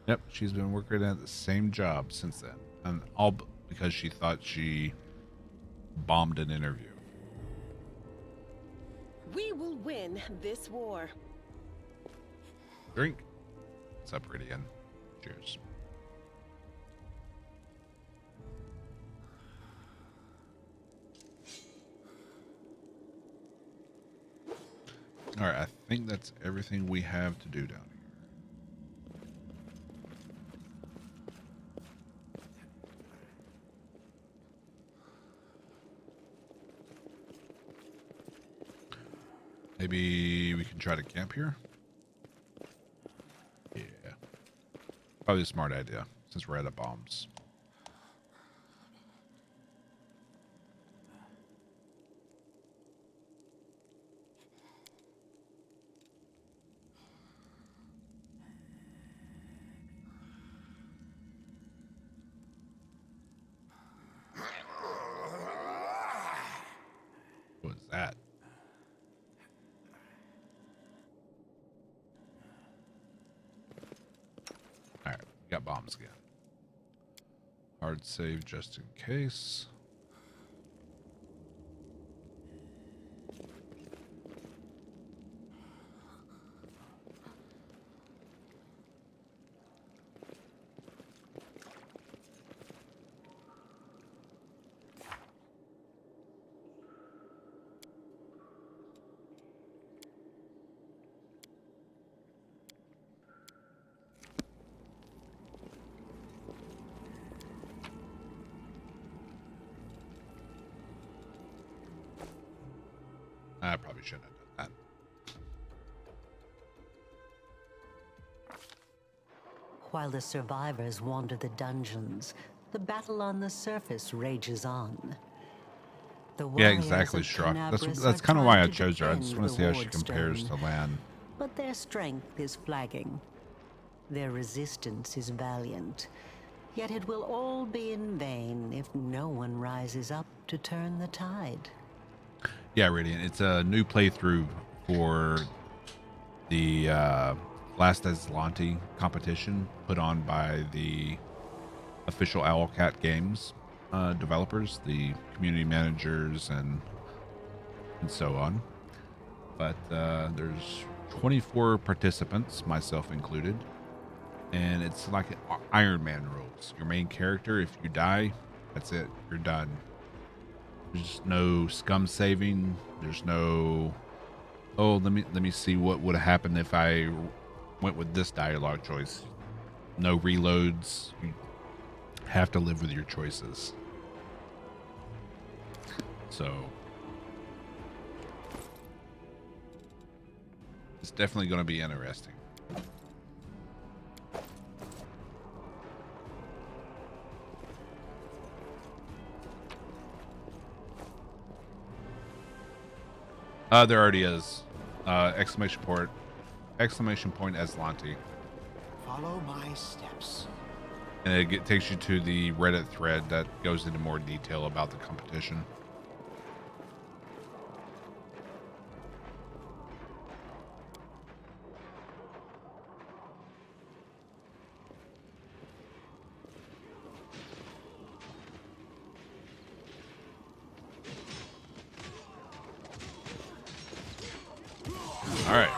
Yep, she's been working at the same job since then. And all because she thought she bombed an interview. We will win this war. Drink. What's up, Ridian? Cheers. Alright, I think that's everything we have to do down here. Maybe we can try to camp here? Yeah. Probably a smart idea, since we're out of bombs. What was that? Alright, we got bombs again. Hard save just in case. I probably shouldn't have done While the survivors wander the dungeons, the battle on the surface rages on. The that. Yeah, warriors exactly, of Shrock. Canabris That's are kind of why I trying to chose her. I just defend want to the see how she ward compares to stone, Lan. but their strength is flagging. Their resistance is valiant, yet it will all be in vain if no one rises up to turn the tide. Yeah, Radiant. It's a new playthrough for the last Azlanti competition put on by the official Owlcat games developers, the community managers, and so on. But there's 24 participants, myself included, and it's like Iron Man rules. Your main character, if you die, that's it. You're done. There's no scum saving. There's no, oh, let me see what would have happened if I went with this dialogue choice. No reloads. You have to live with your choices. So it's definitely going to be interesting. There already is. Exclamation point Azlanti. Follow my steps. And it takes you to the Reddit thread that goes into more detail about the competition. All right.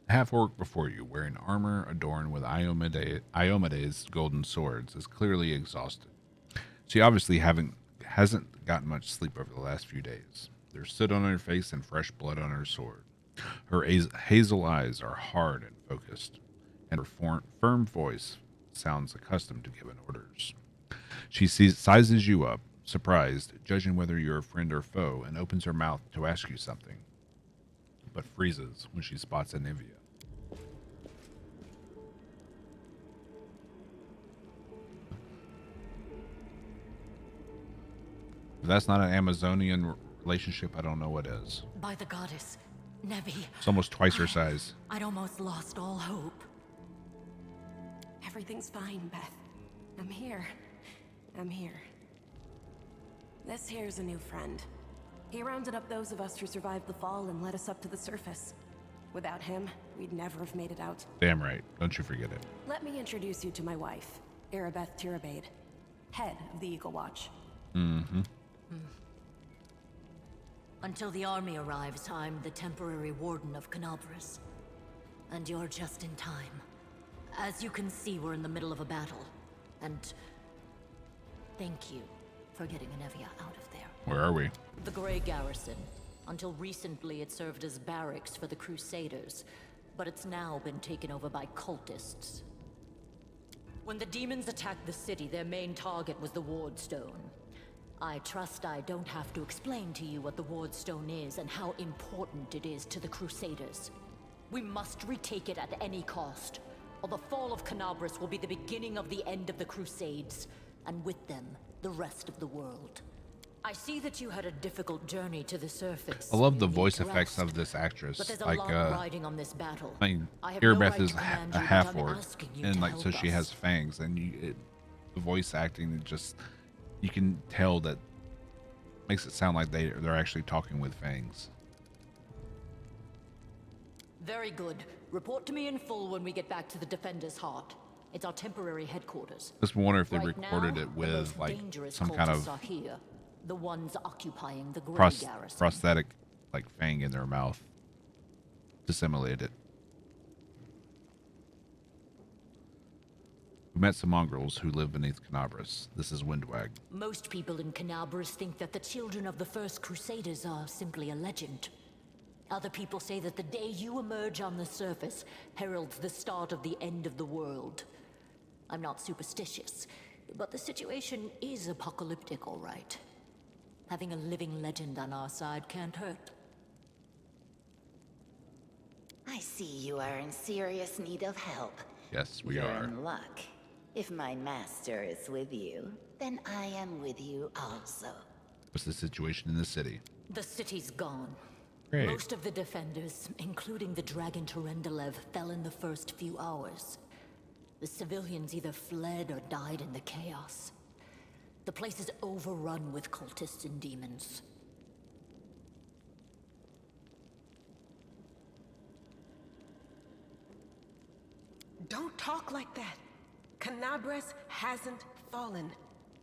Half-orc before you, wearing armor adorned with Iomede's golden swords, is clearly exhausted. She obviously hasn't gotten much sleep over the last few days. There's soot on her face and fresh blood on her sword. Her hazel eyes are hard and focused, and her firm voice sounds accustomed to giving orders. She sizes you up, surprised, judging whether you're a friend or foe, and opens her mouth to ask you something, but freezes when she spots Anivia. If that's not an Amazonian relationship, I don't know what is. By the goddess, Nevi. It's almost twice her size. I'd almost lost all hope. Everything's fine, Beth. I'm here. This here's a new friend. He rounded up those of us who survived the fall and led us up to the surface. Without him, we'd never have made it out. Damn right. Don't you forget it. Let me introduce you to my wife, Arabeth Tirabade, head of the Eagle Watch. Mm-hmm. Until the army arrives, I'm the temporary warden of Canabris. And you're just in time. As you can see, we're in the middle of a battle. And thank you for getting Anevia out of there. Where are we? The Grey Garrison. Until recently, it served as barracks for the Crusaders, but it's now been taken over by cultists. When the demons attacked the city, their main target was the Ward Stone. I trust I don't have to explain to you what the Ward Stone is and how important it is to the Crusaders. We must retake it at any cost, or the fall of Canabris will be the beginning of the end of the Crusades, and with them, the rest of the world. I see that you had a difficult journey to the surface. I love the in voice Drast, effects of this actress. but there's a Like, lot riding on this battle. I mean, I have no Erebeth right is to command a you, but half I'm orc, asking you and to like help so she us. has fangs, and the voice acting, you can tell that makes it sound like they're actually talking with fangs. Very good. Report to me in full when we get back to the Defender's Heart. It's our temporary headquarters. Just wonder if they Right recorded now, it the with most like dangerous some kind cultists of are here, the ones occupying the Grey Garrison. prosthetic like fang in their mouth to simulate it. We met some mongrels who live beneath Canabras. This is Windwag. Most people in Canabras think that the children of the first Crusaders are simply a legend. Other people say that the day you emerge on the surface heralds the start of the end of the world. I'm not superstitious, but the situation is apocalyptic, all right. Having a living legend on our side can't hurt. I see you are in serious need of help. Yes, we You're are. in luck. If my master is with you, then I am with you also. What's the situation in the city? The city's gone. Great. Most of the defenders, including the Dragon Terendelev, fell in the first few hours. The civilians either fled or died in the chaos. The place is overrun with cultists and demons. Don't talk like that. Canabras hasn't fallen.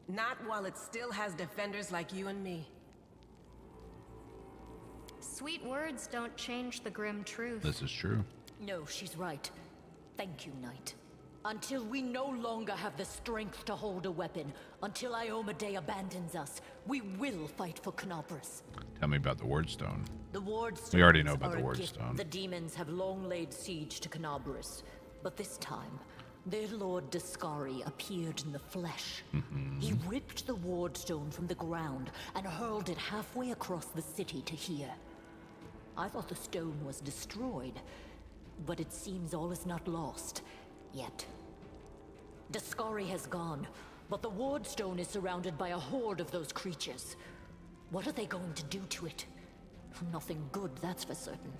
Not while it still has defenders like you and me. Sweet words don't change the grim truth. This is true. No, she's right. Thank you, Knight. Until we no longer have the strength to hold a weapon, until Iomedae abandons us, we will fight for Canabras. Tell me about the Wardstone. The Wardstones We already know about are the a gift. Wardstone. The demons have long laid siege to Canabras, but this time, their lord Dascari appeared in the flesh. He ripped the Wardstone from the ground and hurled it halfway across the city to here. I thought the stone was destroyed, but it seems all is not lost yet. Dascari has gone, but the Wardstone is surrounded by a horde of those creatures. What are they going to do to it? Nothing good, that's for certain.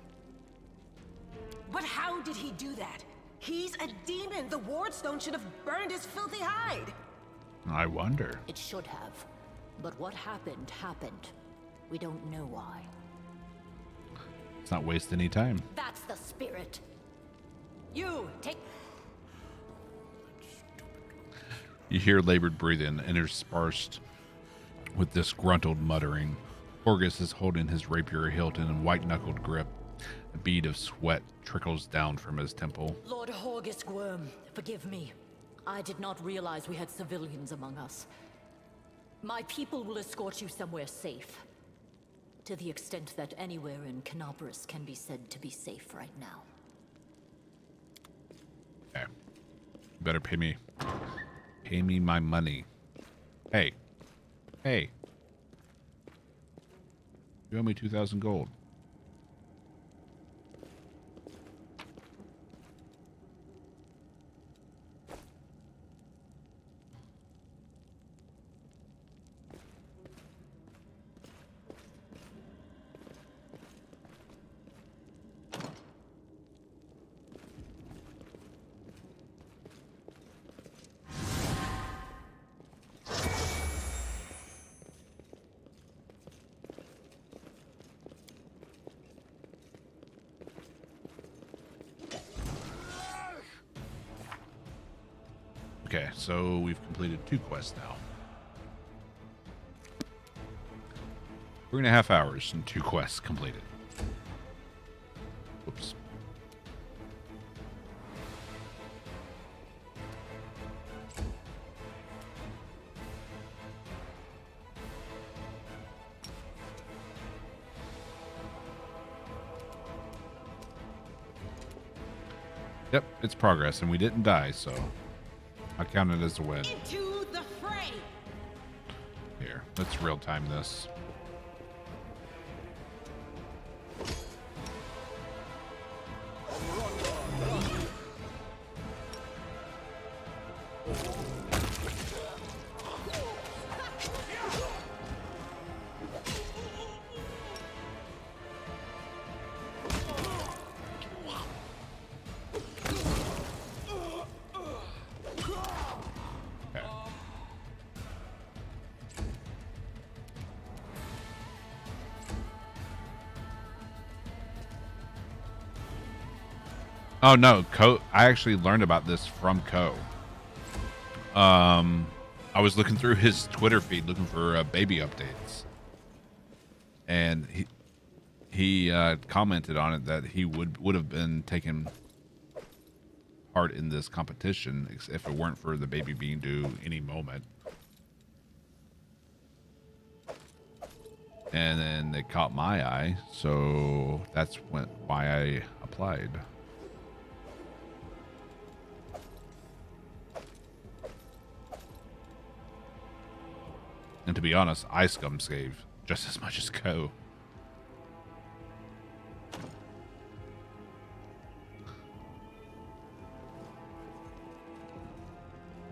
But how did he do that? He's a demon. The Wardstone should have burned his filthy hide. I wonder. It should have. But what happened, happened. We don't know why. Let's not waste any time. That's the spirit. You, take... You hear labored breathing interspersed with disgruntled muttering. Orgus is holding his rapier hilt in a white-knuckled grip. A bead of sweat trickles down from his temple. Lord Horgus Gwyrm, forgive me. I did not realize we had civilians among us. My people will escort you somewhere safe. To the extent that anywhere in Canabras can be said to be safe right now. Okay. You better pay me. Pay me my money. Hey. Hey. You owe me 2,000 gold. Okay, so we've completed 2 quests now. 3.5 hours and 2 quests completed. Whoops. Yep, it's progress, and we didn't die, so I count it as a win. Into the fray! Here, let's real time this. Oh no, Ko. I actually learned about this from Ko. I was looking through his Twitter feed looking for baby updates, and he commented on it that he would have been taking part in this competition if it weren't for the baby being due any moment. And then they caught my eye, so that's why I applied. And to be honest, eye scum save just as much as Ko.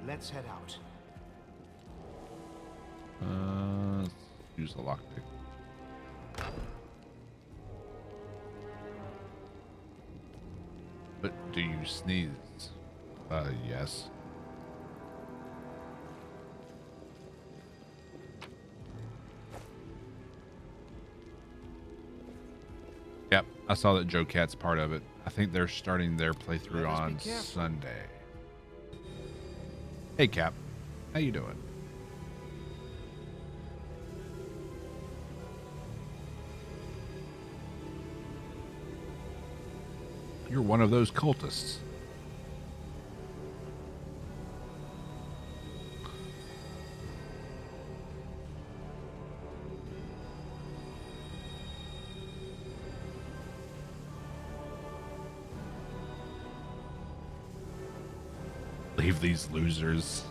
Let's head out. Let's use the lockpick. But do you sneeze? Yes. Yep, I saw that Joe Cat's part of it. I think they're starting their playthrough on Sunday. Hey Cap, how you doing? You're one of those cultists. Leave these losers.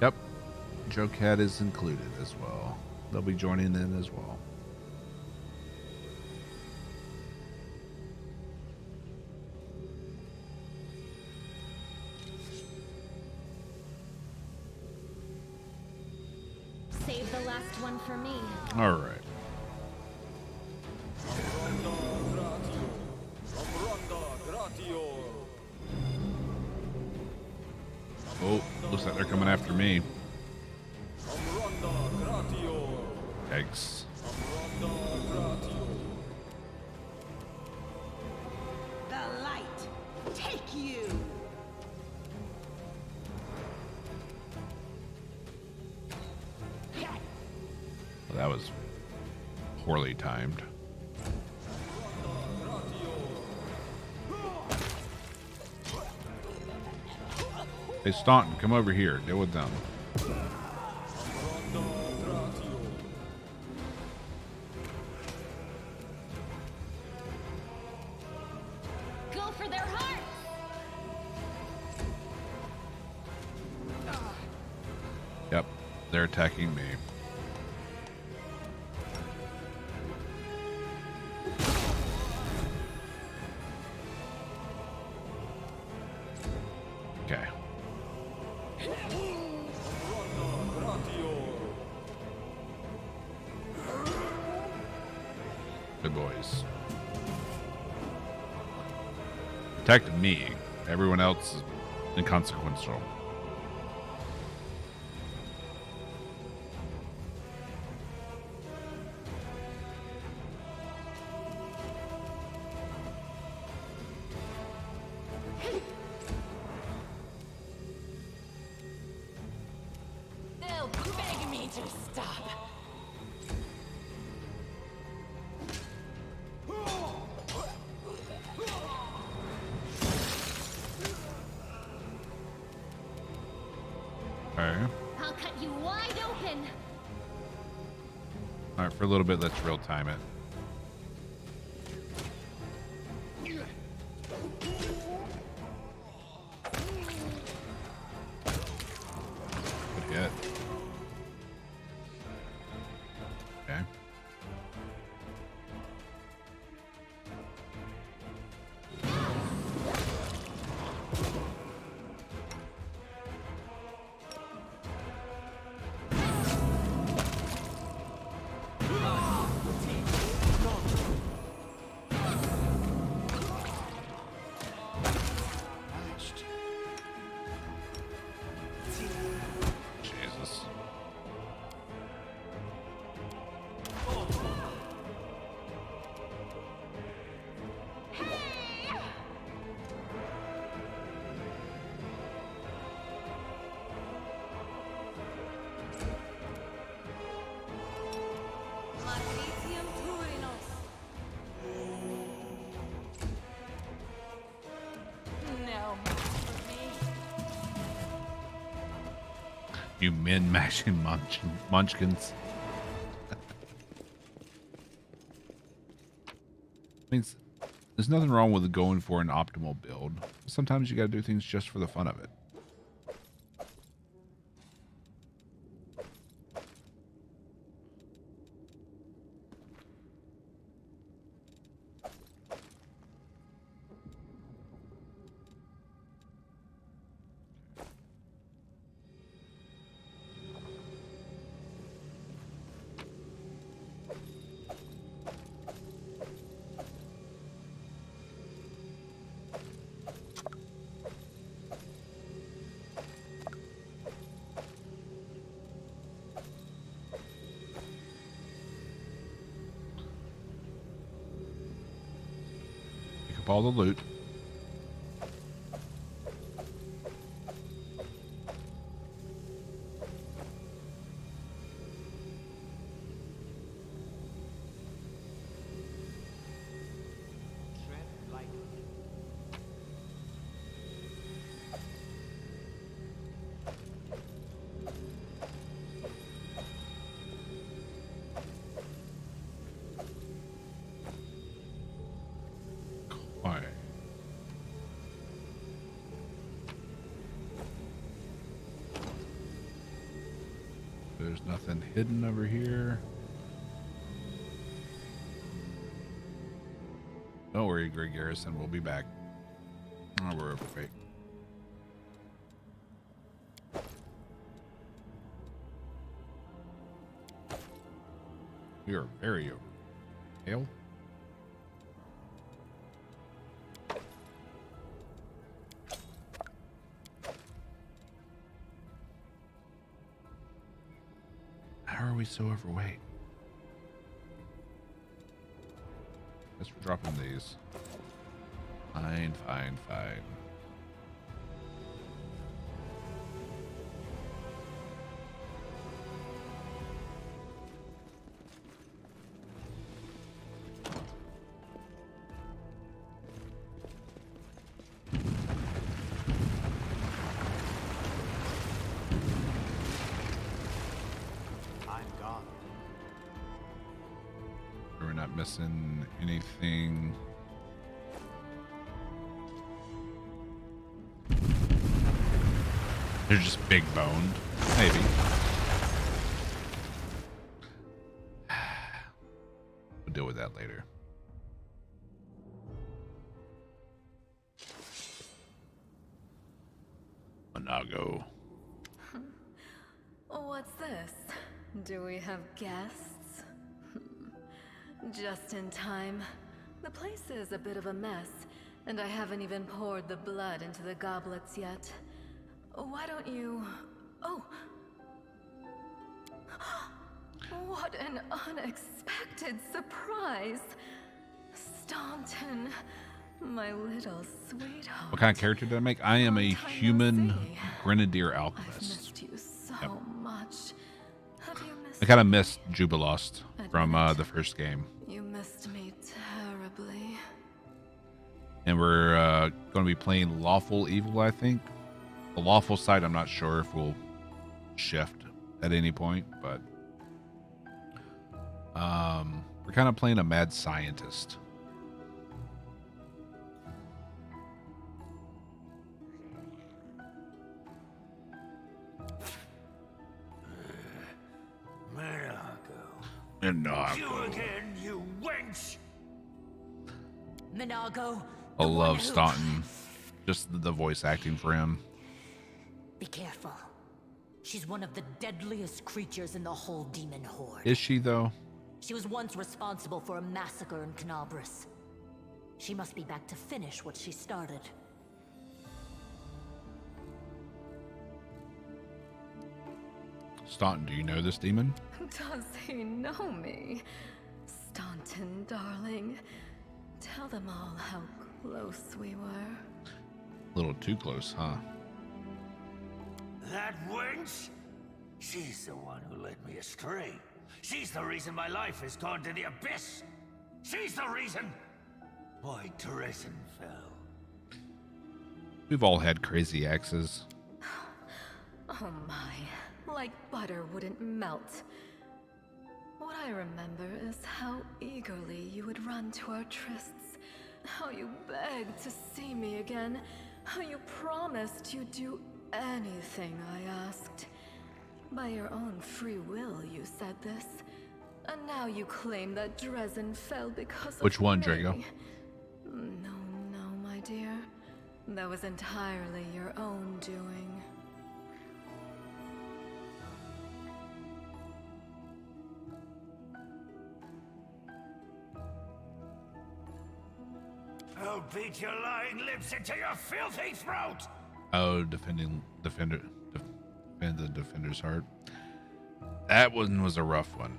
Yep. Joe Cat is included as well. They'll be joining in as well. Save the last one for me. All right. Oh, looks like they're coming after me. Yikes. The light, take you. Well, that was poorly timed. Hey, Staunton, come over here. Deal with them. Go for their hearts! Yep, they're attacking me. Okay. Good boys. Protect me. Everyone else is inconsequential. They'll beg me to stop. Okay. I'll cut you wide open. All right, for a little bit, let's real time it. Good hit. Okay. You min-maxing munchkins. Means there's nothing wrong with going for an optimal build. Sometimes you gotta do things just for the fun of it. All the loot. There's nothing hidden over here. Don't worry, Greg Garrison. We'll be back. Oh, we're overweight. We are very over. Hail? How are we so overweight? Guess we're dropping these. Fine, fine, fine. We're not missing anything. They're just big boned. Maybe. We'll deal with that later. Monago. What's this? Do we have guests? Just in time. The place is a bit of a mess, and I haven't even poured the blood into the goblets yet. Why don't you... Oh! What an unexpected surprise! Staunton, my little sweetheart. What kind of character did I make? I am a human grenadier I've alchemist. missed you so much. Have you missed I kind of missed Jubilost from Admit. the first game. You missed me terribly. And we're going to be playing Lawful Evil, I think. The Lawful side, I'm not sure if we'll shift at any point, but we're kind of playing a mad scientist. Monago. You again, you wench! Monago. I love Staunton. Just the voice acting for him. Be careful. She's one of the deadliest creatures in the whole demon horde. Is she, though? She was once responsible for a massacre in Canabras. She must be back to finish what she started. Staunton, do you know this demon? Does he know me? Staunton, darling. Tell them all how close we were. A little too close, huh? That wench? She's the one who led me astray. She's the reason my life has gone to the abyss. She's the reason my Teresen fell. We've all had crazy exes. Oh my. like butter wouldn't melt. What I remember is how eagerly you would run to our trysts, how you begged to see me again, how you promised you'd do anything I asked. By your own free will, you said this. And now you claim that Dresden fell because of Which one, me. Drago? No, my dear. That was entirely your own doing. I'll beat your lying lips into your filthy throat! Oh, defend the defender's heart. That one was a rough one.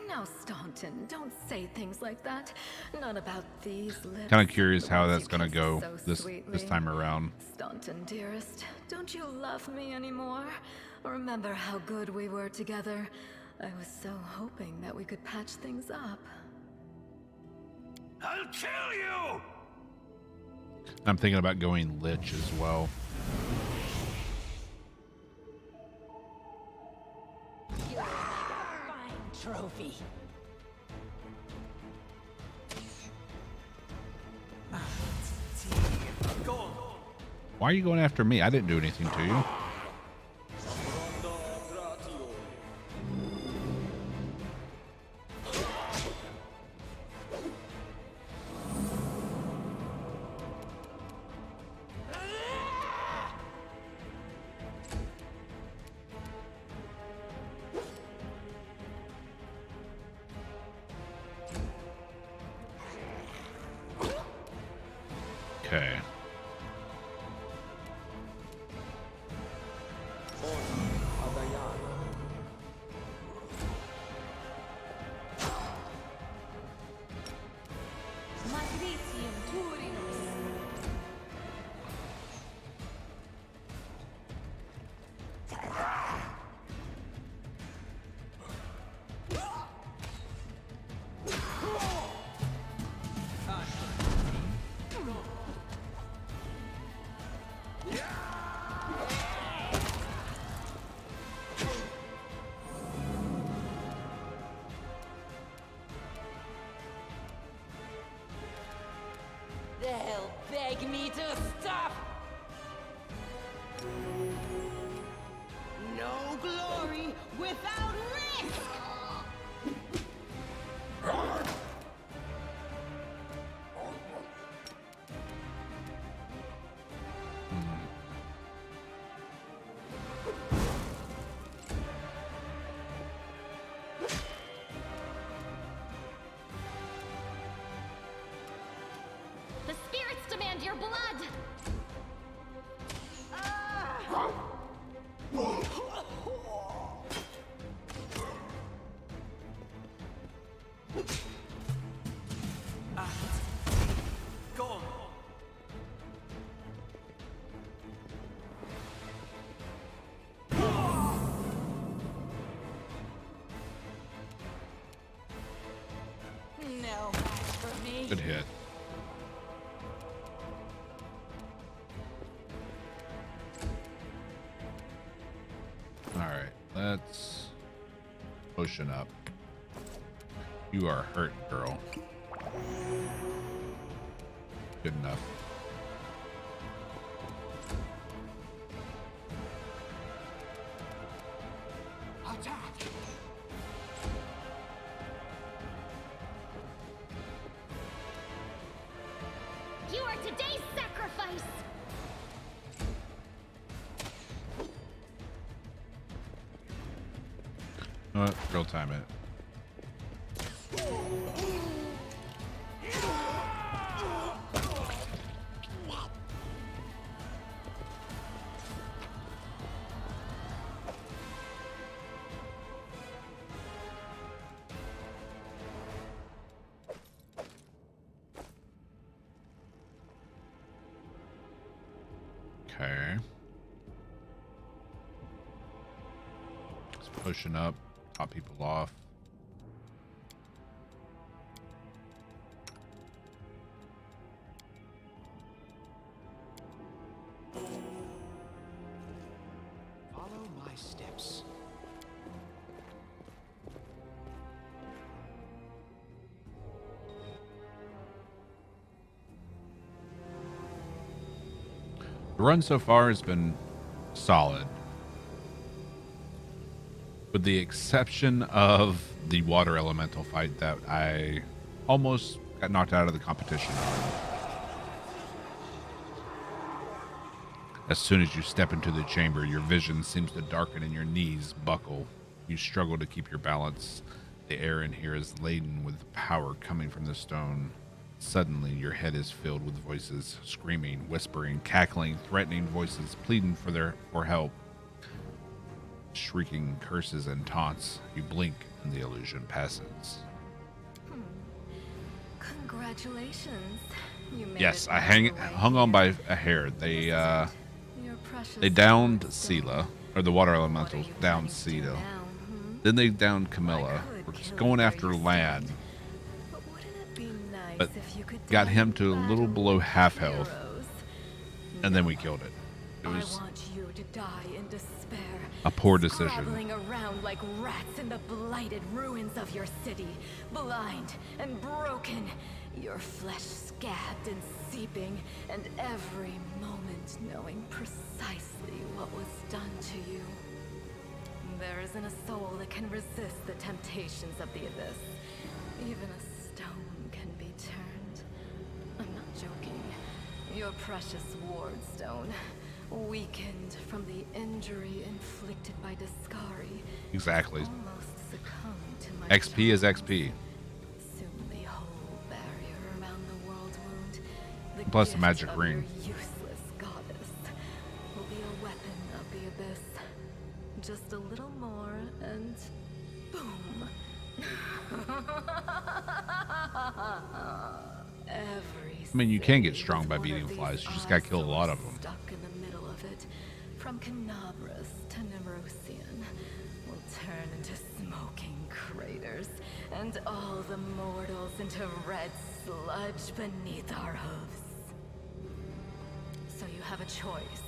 Now, Staunton, don't say things like that. Not about these lips. Kind of curious the how ones that's you gonna kiss go so this sweetly. time around. Staunton, dearest, don't you love me anymore? Remember how good we were together? I was so hoping that we could patch things up. I'll kill you! I'm thinking about going Lich as well. You'll make a fine trophy. Why are you going after me? I didn't do anything to you. Okay. They'll beg me to stop! No glory without risk! The spirits demand your blood! Go on. No match for me. Good hit. Alright, let's potion up. You are hurt, girl. Good enough. Attack! You are today's sacrifice! Real time it. Okay. Let's potion up, top people off. Follow my my steps. The run so far has been solid, with the exception of the water elemental fight that I almost got knocked out of the competition on. As soon as you step into the chamber, your vision seems to darken and your knees buckle. You struggle to keep your balance. The air in here is laden with power coming from the stone. Suddenly, your head is filled with voices, screaming, whispering, cackling, threatening voices, pleading for help. Shrieking curses and taunts. You blink and the illusion passes. Congratulations. You made Yes, it I all the way hung on here. by a hair. They Your precious they downed birthday. Sela, or the water What are elemental you downed planning to do Sela. now, Then they downed I Camilla. could We're just kill going you after where you Lan. stand, but wouldn't it be nice But if you could got die him in to a little battle below with half health, heroes? and then No. we killed it. It was I want you to die in despair. a poor decision. Scrabbling around like rats in the blighted ruins of your city, blind and broken, your flesh scabbed and seeping, and every moment knowing precisely what was done to you. There isn't a soul that can resist the temptations of the abyss. Even a stone can be turned. I'm not joking. Your precious ward stone, weakened from the injury inflicted by Discari, Exactly. almost succumbed to my XP is charms. XP. Soon the whole barrier around the world wound, the Plus the gift magic of ring. your useless goddess, will be a weapon of the abyss. Just a little more and boom. I mean, you can get strong by beating flies. You just gotta kill a lot of them. Stuck in the middle of it, from Canabras to Nemrosian, will turn into smoking craters, and all the mortals into red sludge beneath our hooves. So you have a choice,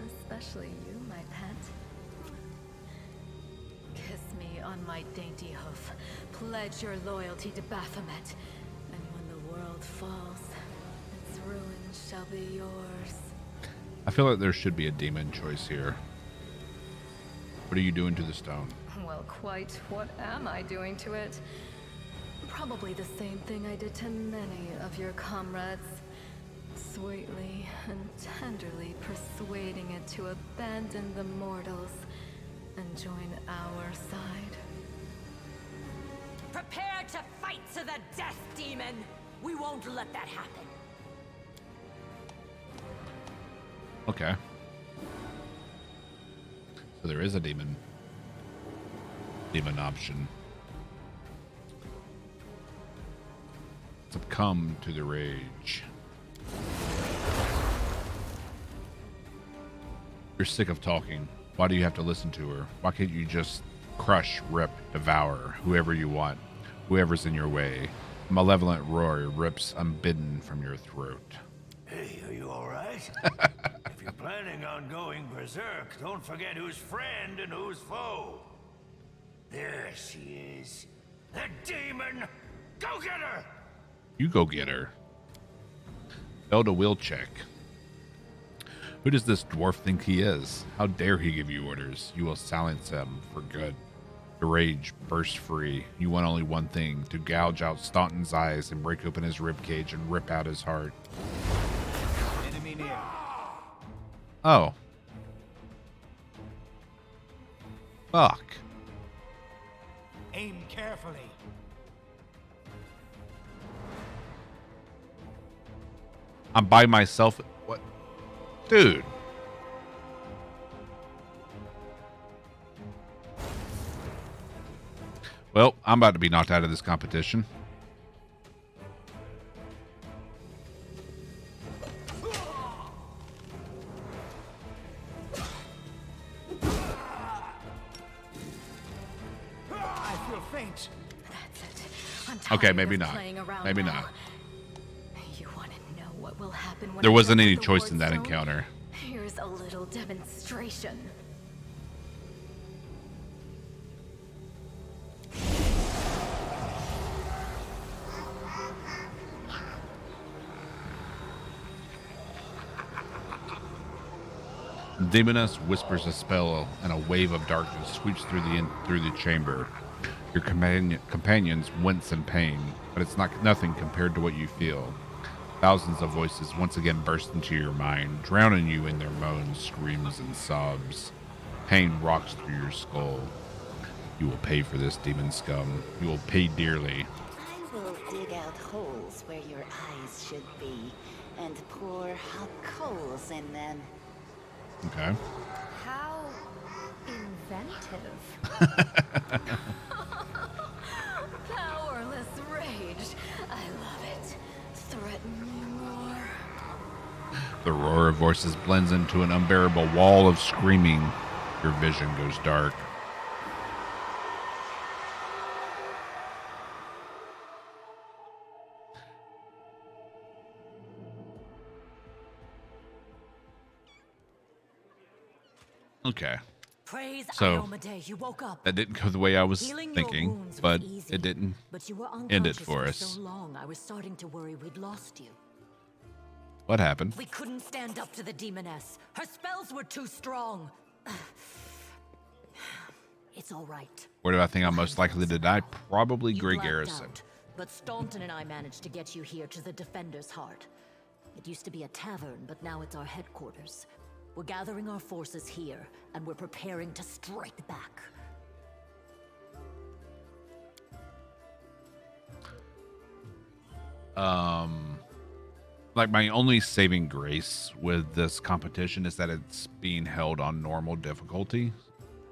especially you, my pet. Kiss me on my dainty hoof, pledge your loyalty to Baphomet, and when the world falls, its ruin shall be yours. I feel like there should be a demon choice here. What are you doing to the stone? Well, quite what am I doing to it? Probably the same thing I did to many of your comrades. Sweetly and tenderly persuading it to abandon the mortals and join our side. Prepare to fight to the death, demon! We won't let that happen. Okay. So there is a demon option. Succumb to the rage. You're sick of talking. Why do you have to listen to her? Why can't you just crush, rip, devour whoever you want, whoever's in your way? A malevolent roar rips unbidden from your throat. Hey, are you all right? If you're planning on going berserk, don't forget who's friend and who's foe. There she is. The demon! Go get her! You go get her. Failed a will check. Who does this dwarf think he is? How dare he give you orders? You will silence him for good. The rage bursts free. You want only one thing, to gouge out Staunton's eyes and break open his ribcage and rip out his heart. Enemy near. Oh. Fuck. Aim carefully. I'm by myself. What? Dude. Well, I'm about to be knocked out of this competition. I feel faint. That's it. I'm Okay, tired maybe of not. playing around Maybe now. not. You want to know what will happen when There I wasn't get any the choice in that Wardstone? encounter. Here's a little demonstration. Demoness whispers a spell, and a wave of darkness sweeps through the chamber. Your companions wince in pain, but it's nothing compared to what you feel. Thousands of voices once again burst into your mind, drowning you in their moans, screams, and sobs. Pain rocks through your skull. You will pay for this, demon scum. You will pay dearly. I will dig out holes where your eyes should be, and pour hot coals in them. Okay. How inventive. Powerless rage. I love it. Threaten me more. The roar of voices blends into an unbearable wall of screaming. Your vision goes dark. Okay. Praise So, Iomade, you woke up. that didn't go the way I was Healing your thinking, wounds but was easy, it didn't but you were end it unconscious for us. so long, I was starting to worry we'd lost you. What happened? We couldn't stand up to the demoness. Her spells were too strong. It's all right. Where do I think I'm most likely to die? Probably You Grey blacked Garrison. out, but Staunton and I managed to get you here to the Defender's Heart. It used to be a tavern, but now it's our headquarters. We're gathering our forces here, and we're preparing to strike back. Like, my only saving grace with this competition is that it's being held on normal difficulty.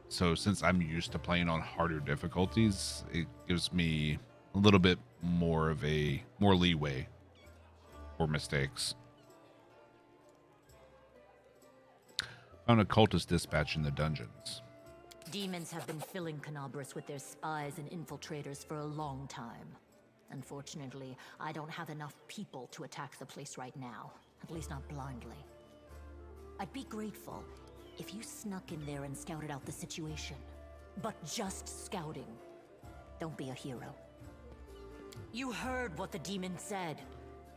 So since I'm used to playing on harder difficulties, it gives me a little bit more leeway for mistakes. Found a cultist dispatch in the dungeons. Demons have been filling Canabras with their spies and infiltrators for a long time. Unfortunately, I don't have enough people to attack the place right now, at least not blindly. I'd be grateful if you snuck in there and scouted out the situation. But just scouting. Don't be a hero. You heard what the demon said.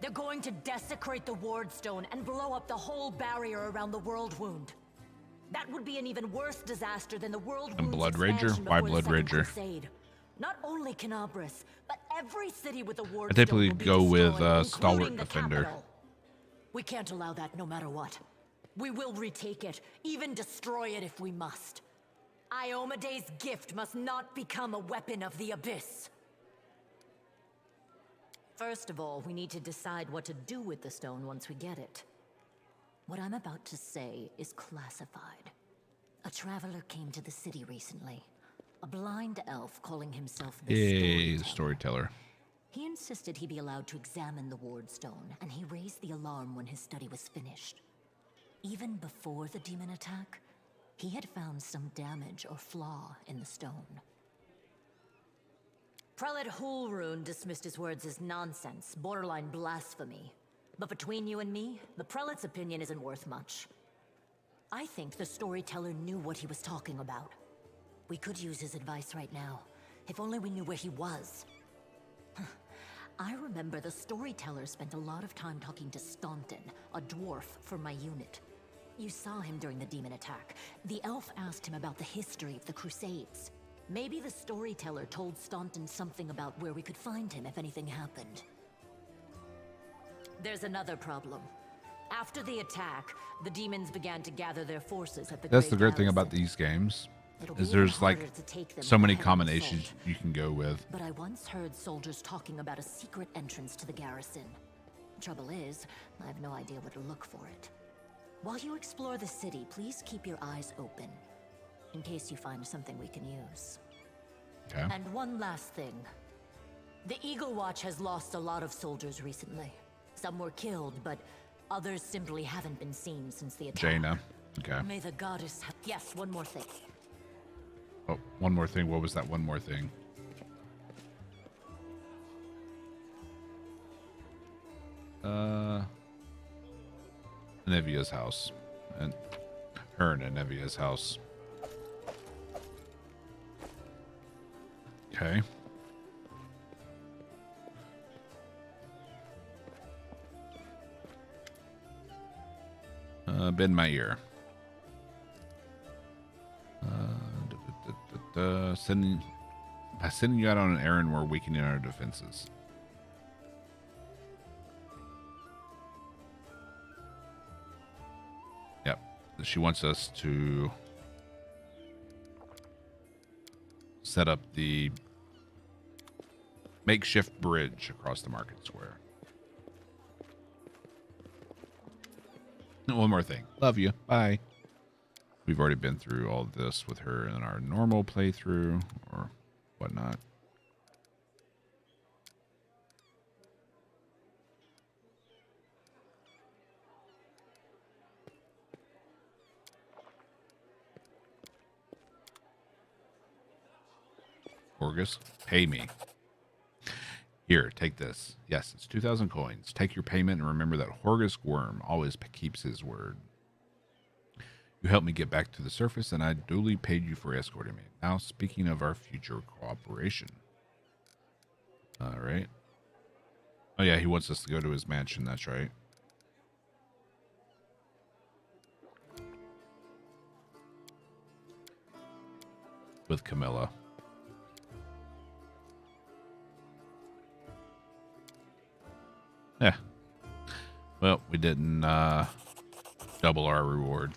They're going to desecrate the Wardstone and blow up the whole barrier around the World Wound. That would be an even worse disaster than the World And Wound's Blood Rager? expansion Why before the Blood Second Rager? Crusade. Not only Canabras, but every city with a Wardstone I typically will be go with destroyed, Stalwart including the Defender. capital. We can't allow that no matter what. We will retake it, even destroy it if we must. Iomade's gift must not become a weapon of the Abyss. First of all, we need to decide what to do with the stone once we get it. What I'm about to say is classified. A traveler came to the city recently. A blind elf calling himself the Storyteller. He insisted he be allowed to examine the Wardstone, and he raised the alarm when his study was finished. Even before the demon attack, he had found some damage or flaw in the stone. Prelate Hulrune dismissed his words as nonsense, borderline blasphemy. But between you and me, the prelate's opinion isn't worth much. I think the storyteller knew what he was talking about. We could use his advice right now, if only we knew where he was. I remember the storyteller spent a lot of time talking to Staunton, a dwarf from my unit. You saw him during the demon attack. The elf asked him about the history of the Crusades. Maybe the storyteller told Staunton something about where we could find him if anything happened. There's another problem. After the attack, the demons began to gather their forces at the That's the Great great thing about Garrison. these games. It'll be Is even there's like harder to take them so with many a heavy combinations assault. you can go with. But I once heard soldiers talking about a secret entrance to the garrison. Trouble is, I have no idea where to look for it. While you explore the city, please keep your eyes open, in case you find something we can use. Okay. And one last thing. The Eagle Watch has lost a lot of soldiers recently. Some were killed, but others simply haven't been seen since the attack. Jaina. Okay. May the goddess have... Yes, one more thing. Oh, one more thing. What was that one more thing? Nevia's house. And her and Nevia's house. Okay. Bend my ear. sending you out on an errand, we're weakening our defenses. Yep. She wants us to set up the makeshift bridge across the market square. One more thing. Love you. Bye. We've already been through all this with her in our normal playthrough or whatnot. Orgus, pay me. Here, take this. Yes, it's 2,000 coins. Take your payment and remember that Horgus Worm always keeps his word. You helped me get back to the surface, and I duly paid you for escorting me. Now, speaking of our future cooperation. All right. Oh, yeah, he wants us to go to his mansion. That's right. With Camilla. Yeah. Well, we didn't double our reward.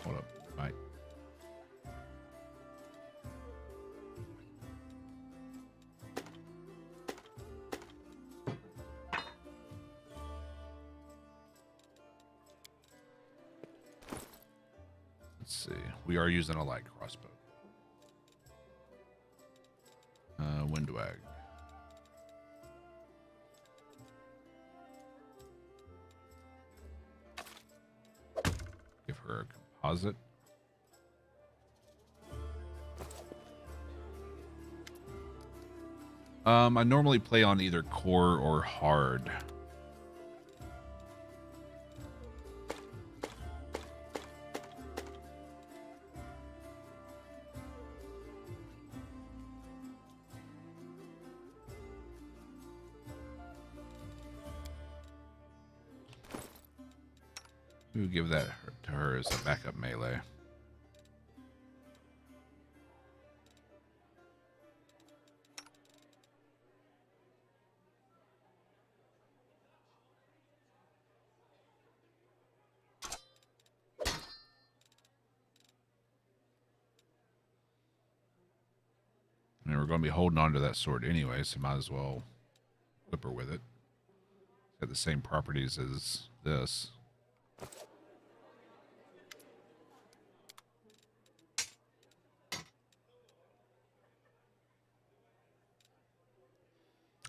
Hold up. Right. Let's see. We are using a light crossbow. Windwag. Give her a composite. I normally play on either core or hard. We'll give that to her as a backup melee. And we're going to be holding on to that sword anyway, so might as well whip her with it. It's got the same properties as this.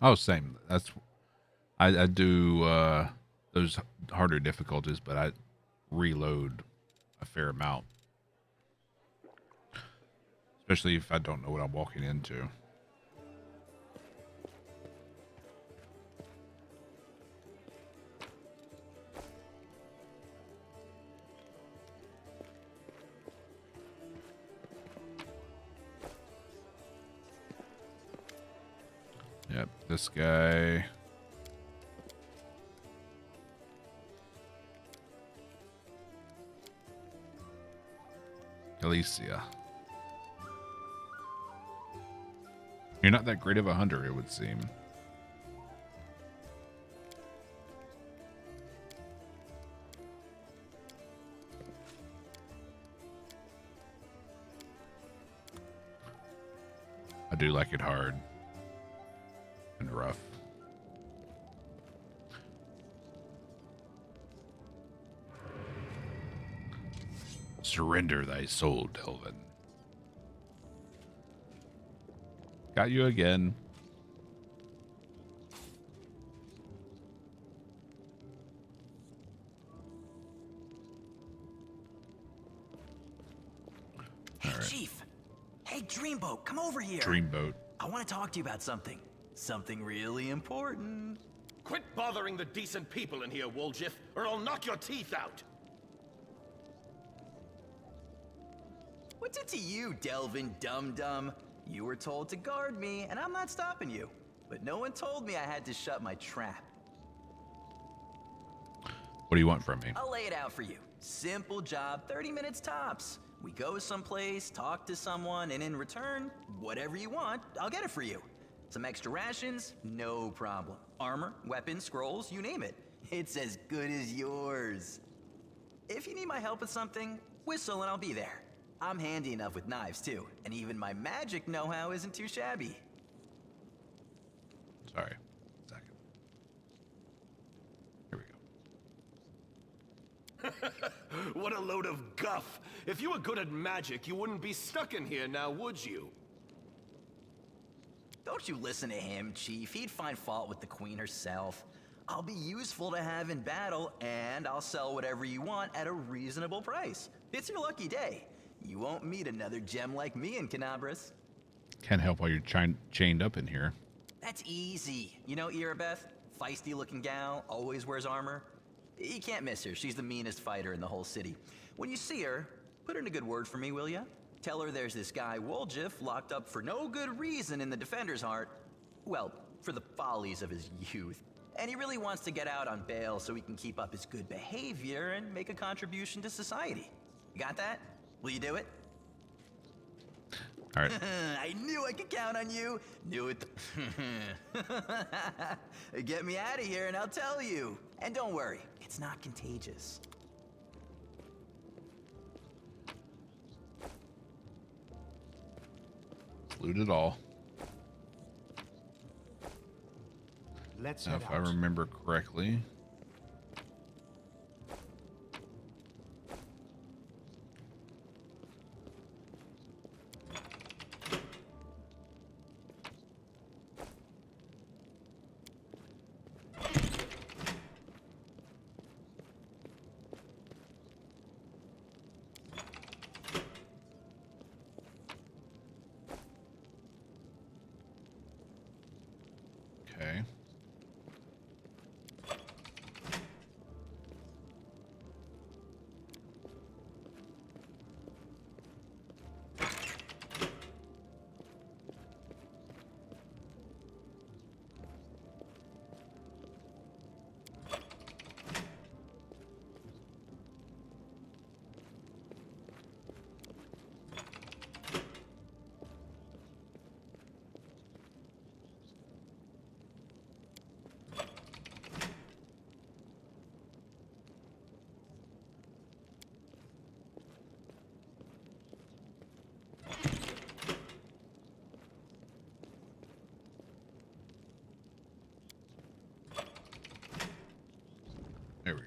Oh, same. That's I do those harder difficulties, but I reload a fair amount, especially if I don't know what I'm walking into. Yep, this guy. Alicia. You're not that great of a hunter, it would seem. I do like it hard and rough. Surrender thy soul, Delvin. Got you again. Hey, Chief. Hey, Dreamboat, come over here. Dreamboat. I want to talk to you about something. Something really important. Quit bothering the decent people in here, Woljiff, or I'll knock your teeth out. What's it to you, Delvin dum-dum? You were told to guard me, and I'm not stopping you. But no one told me I had to shut my trap. What do you want from me? I'll lay it out for you. Simple job, 30 minutes tops. We go someplace, talk to someone, and in return, whatever you want, I'll get it for you. Some extra rations? No problem. Armor, weapons, scrolls, you name it. It's as good as yours. If you need my help with something, whistle and I'll be there. I'm handy enough with knives too, and even my magic know-how isn't too shabby. Sorry. Second. Here we go. What a load of guff. If you were good at magic, you wouldn't be stuck in here now, would you? Don't you listen to him, Chief. He'd find fault with the Queen herself. I'll be useful to have in battle, and I'll sell whatever you want at a reasonable price. It's your lucky day. You won't meet another gem like me in Canabras. Can't help while you're chained up in here. That's easy. You know Irabeth? Feisty-looking gal, always wears armor. You can't miss her. She's the meanest fighter in the whole city. When you see her, put in a good word for me, will ya? Tell her there's this guy, Woljif, locked up for no good reason in the Defender's Heart. Well, for the follies of his youth. And he really wants to get out on bail so he can keep up his good behavior and make a contribution to society. You got that? Will you do it? All right. I knew I could count on you. Knew it. Get me out of here and I'll tell you. And don't worry, it's not contagious. Loot it all. Let's Now, head if I out. remember correctly, okay. There we go.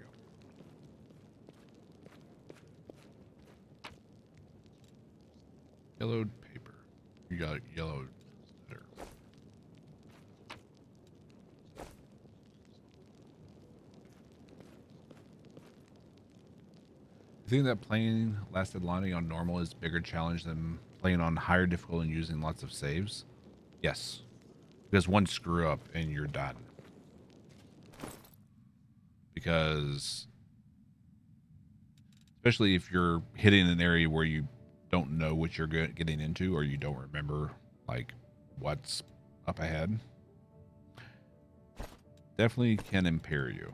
Yellowed paper. You got yellowed letter. You think that playing Last Azlanti on normal is a bigger challenge than playing on higher difficulty and using lots of saves? Yes. Because one screw up and you're done. Because especially if you're hitting an area where you don't know what you're getting into, or you don't remember like what's up ahead, definitely can impair you.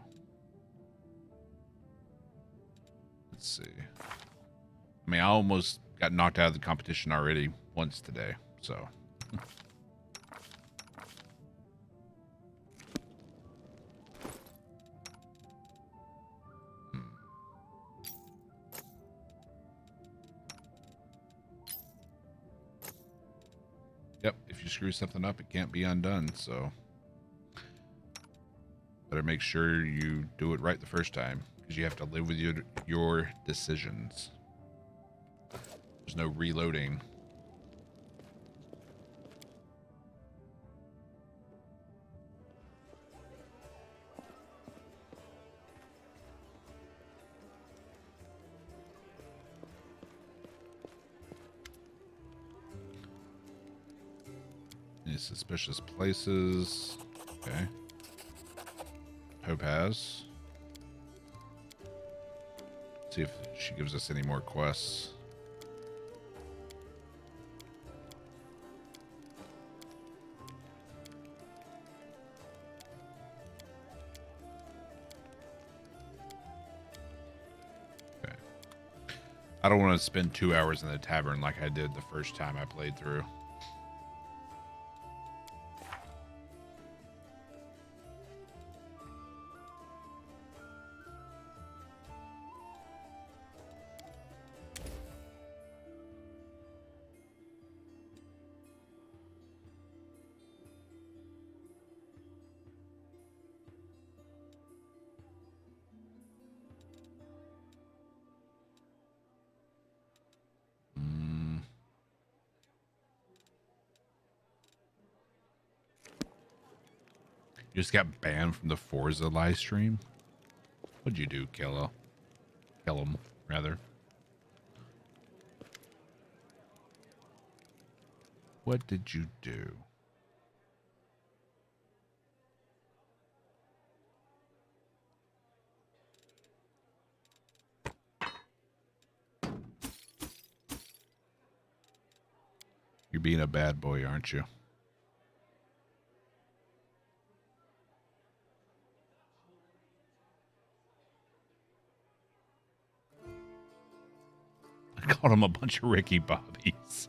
Let's see. I mean, I almost got knocked out of the competition already once today, so. Yep, if you screw something up, it can't be undone, so better make sure you do it right the first time, because you have to live with your decisions. There's no reloading. Any suspicious places? Okay. Topaz. See if she gives us any more quests. I don't want to spend 2 hours in the tavern like I did the first time I played through. You just got banned from the Forza live stream? What'd you do, Kill him, rather. What did you do? You're being a bad boy, aren't you? I called him a bunch of Ricky Bobbies.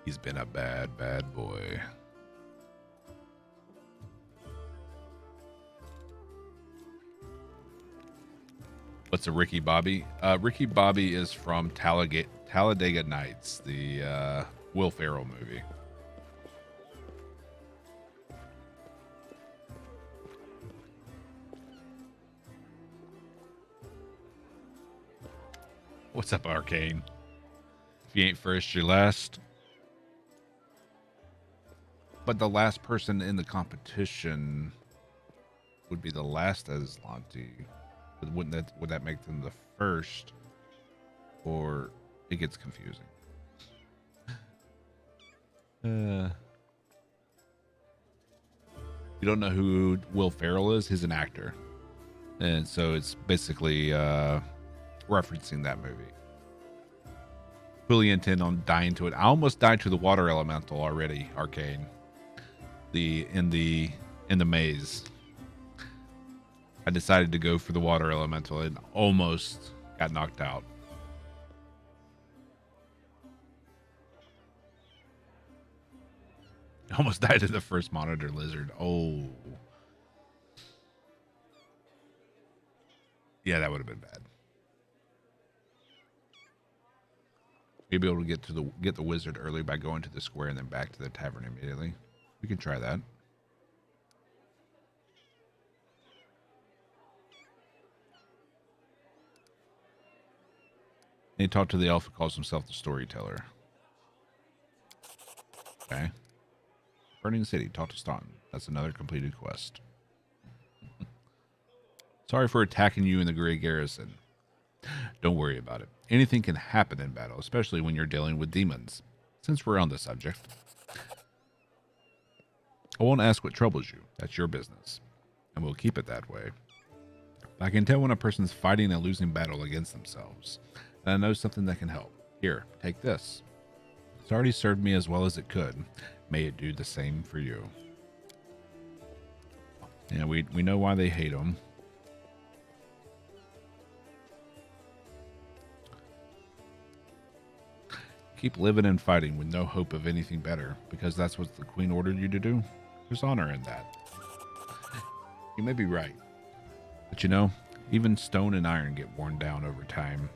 He's been a bad, bad boy. What's a Ricky Bobby? Ricky Bobby is from Talladega Nights, the Will Ferrell movie. What's up, Arcane? If you ain't first, you're last. But the last person in the competition would be the last Azlanti. But would that make them the first? Or it gets confusing. You don't know who Will Ferrell is? He's an actor. And so it's basically referencing that movie. Fully intend on dying to it. I almost died to the water elemental already, Arcane. In the maze. I decided to go for the water elemental and almost got knocked out. Almost died to the first monitor lizard. Oh. Yeah, that would have been bad. Maybe able to get the wizard early by going to the square and then back to the tavern immediately. We can try that. And he talked to the elf who calls himself the storyteller. Okay. Burning City, talk to Staunton. That's another completed quest. Sorry for attacking you in the Grey Garrison. Don't worry about it. Anything can happen in battle, especially when you're dealing with demons. Since we're on the subject, I won't ask what troubles you. That's your business. And we'll keep it that way. But I can tell when a person's fighting a losing battle against themselves. And I know something that can help. Here, take this. It's already served me as well as it could. May it do the same for you. Yeah, we know why they hate him. Keep living and fighting with no hope of anything better, because that's what the Queen ordered you to do. There's honor in that. You may be right. But you know, even stone and iron get worn down over time.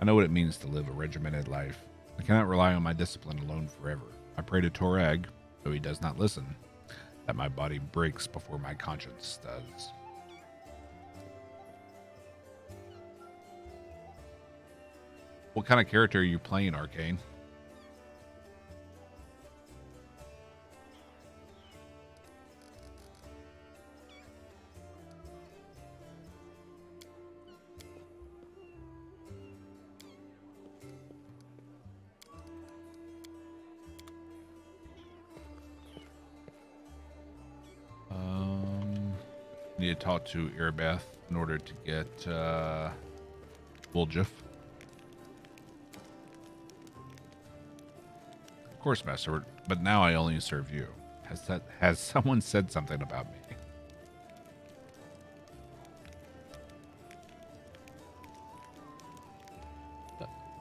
I know what it means to live a regimented life. I cannot rely on my discipline alone forever. I pray to Torag, though he does not listen, that my body breaks before my conscience does. What kind of character are you playing, Arcane? Need to talk to Irabeth in order to get Woljif. course, Master, but now I only serve you. Has someone said something about me?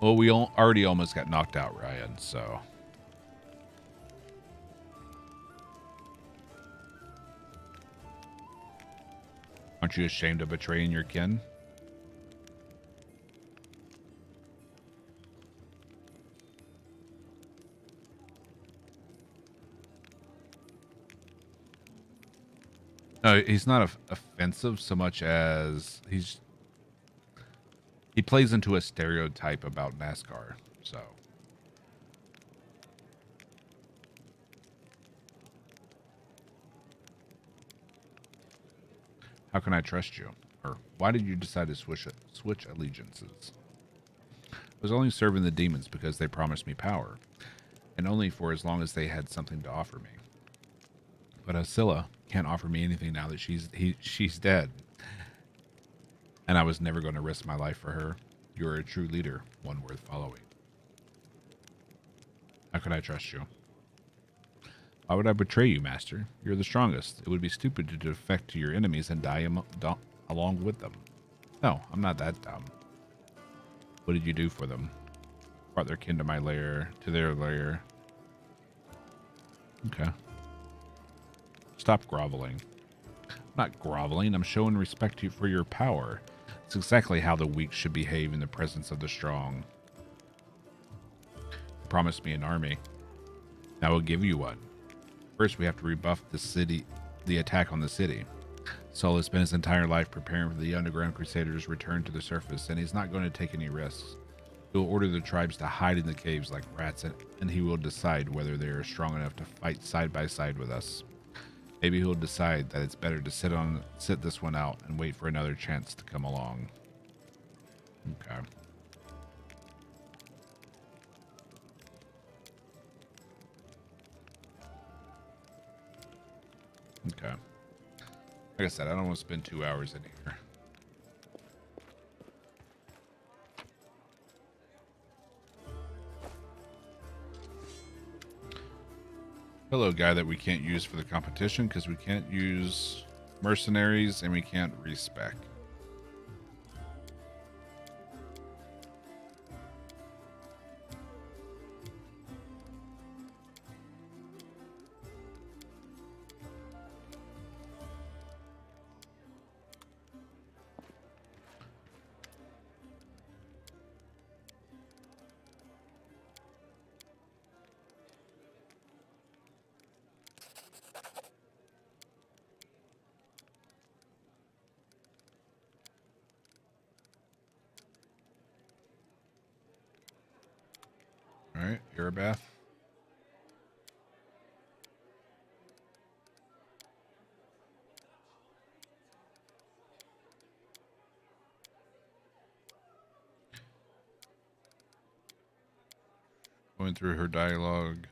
Well, we already almost got knocked out, Ryan, so... Aren't you ashamed of betraying your kin? No, he's not offensive so much as he plays into a stereotype about NASCAR, so. How can I trust you? Or why did you decide to switch allegiances? I was only serving the demons because they promised me power, and only for as long as they had something to offer me. But Asilla can't offer me anything now that she's dead. And I was never going to risk my life for her. You're a true leader, one worth following. How could I trust you? Why would I betray you, Master? You're the strongest. It would be stupid to defect to your enemies and die along with them. No, I'm not that dumb. What did you do for them? Brought their kin to my lair, to their lair. Okay. Stop groveling. I'm not groveling. I'm showing respect to you for your power. It's exactly how the weak should behave in the presence of the strong. You promised me an army. Now I'll give you one. First, we have to rebuff the attack on the city. Saul has spent his entire life preparing for the underground crusaders' return to the surface, and he's not going to take any risks. He will order the tribes to hide in the caves like rats, and he will decide whether they are strong enough to fight side by side with us. Maybe he'll decide that it's better to sit this one out and wait for another chance to come along. Okay. Okay. Like I said, I don't want to spend 2 hours in here. Hello, guy that we can't use for the competition because we can't use mercenaries and we can't respec. Alright, Erebeth. Going through her dialogue.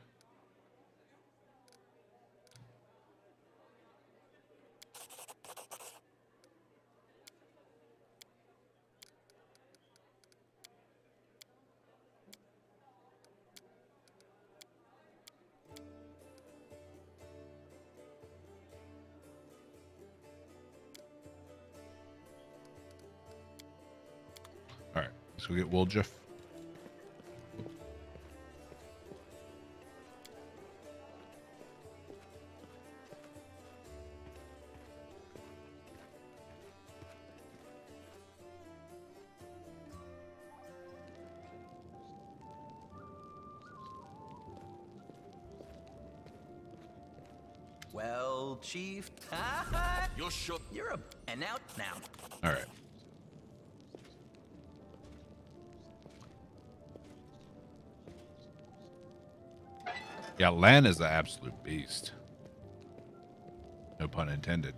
Alright, let's go get Woljif. Well, Chief, you're shook. You're a... And now. All right. Yeah, Lan is the absolute beast. No pun intended.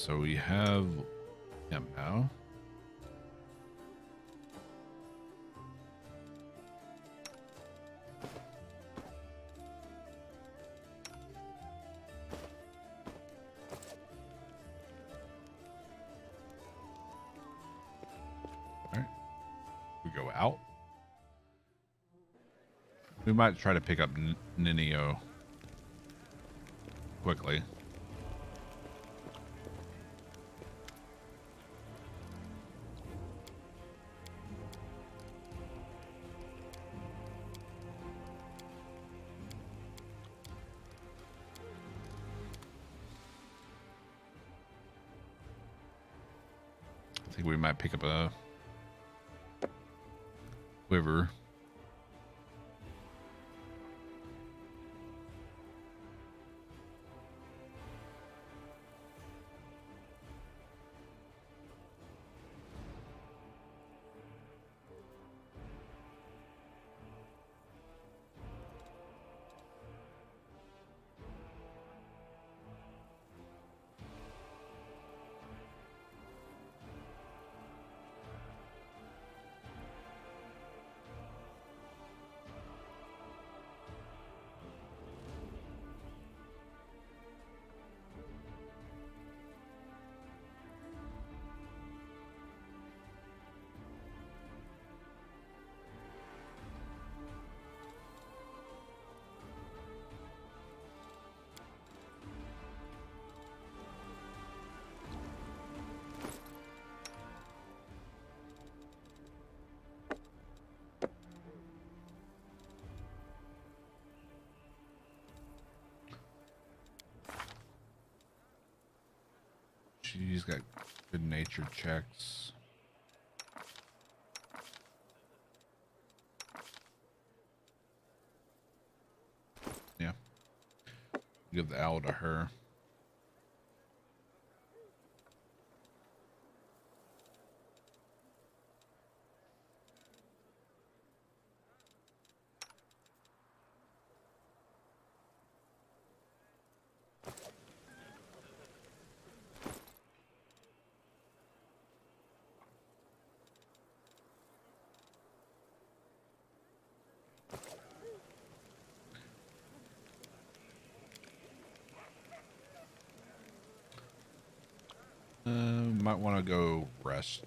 so we have him now. All right, we go out. We might try to pick up Ninio quickly. I think we might pick up a quiver. She's got good nature checks. Yeah. Give the owl to her. Might want to go rest.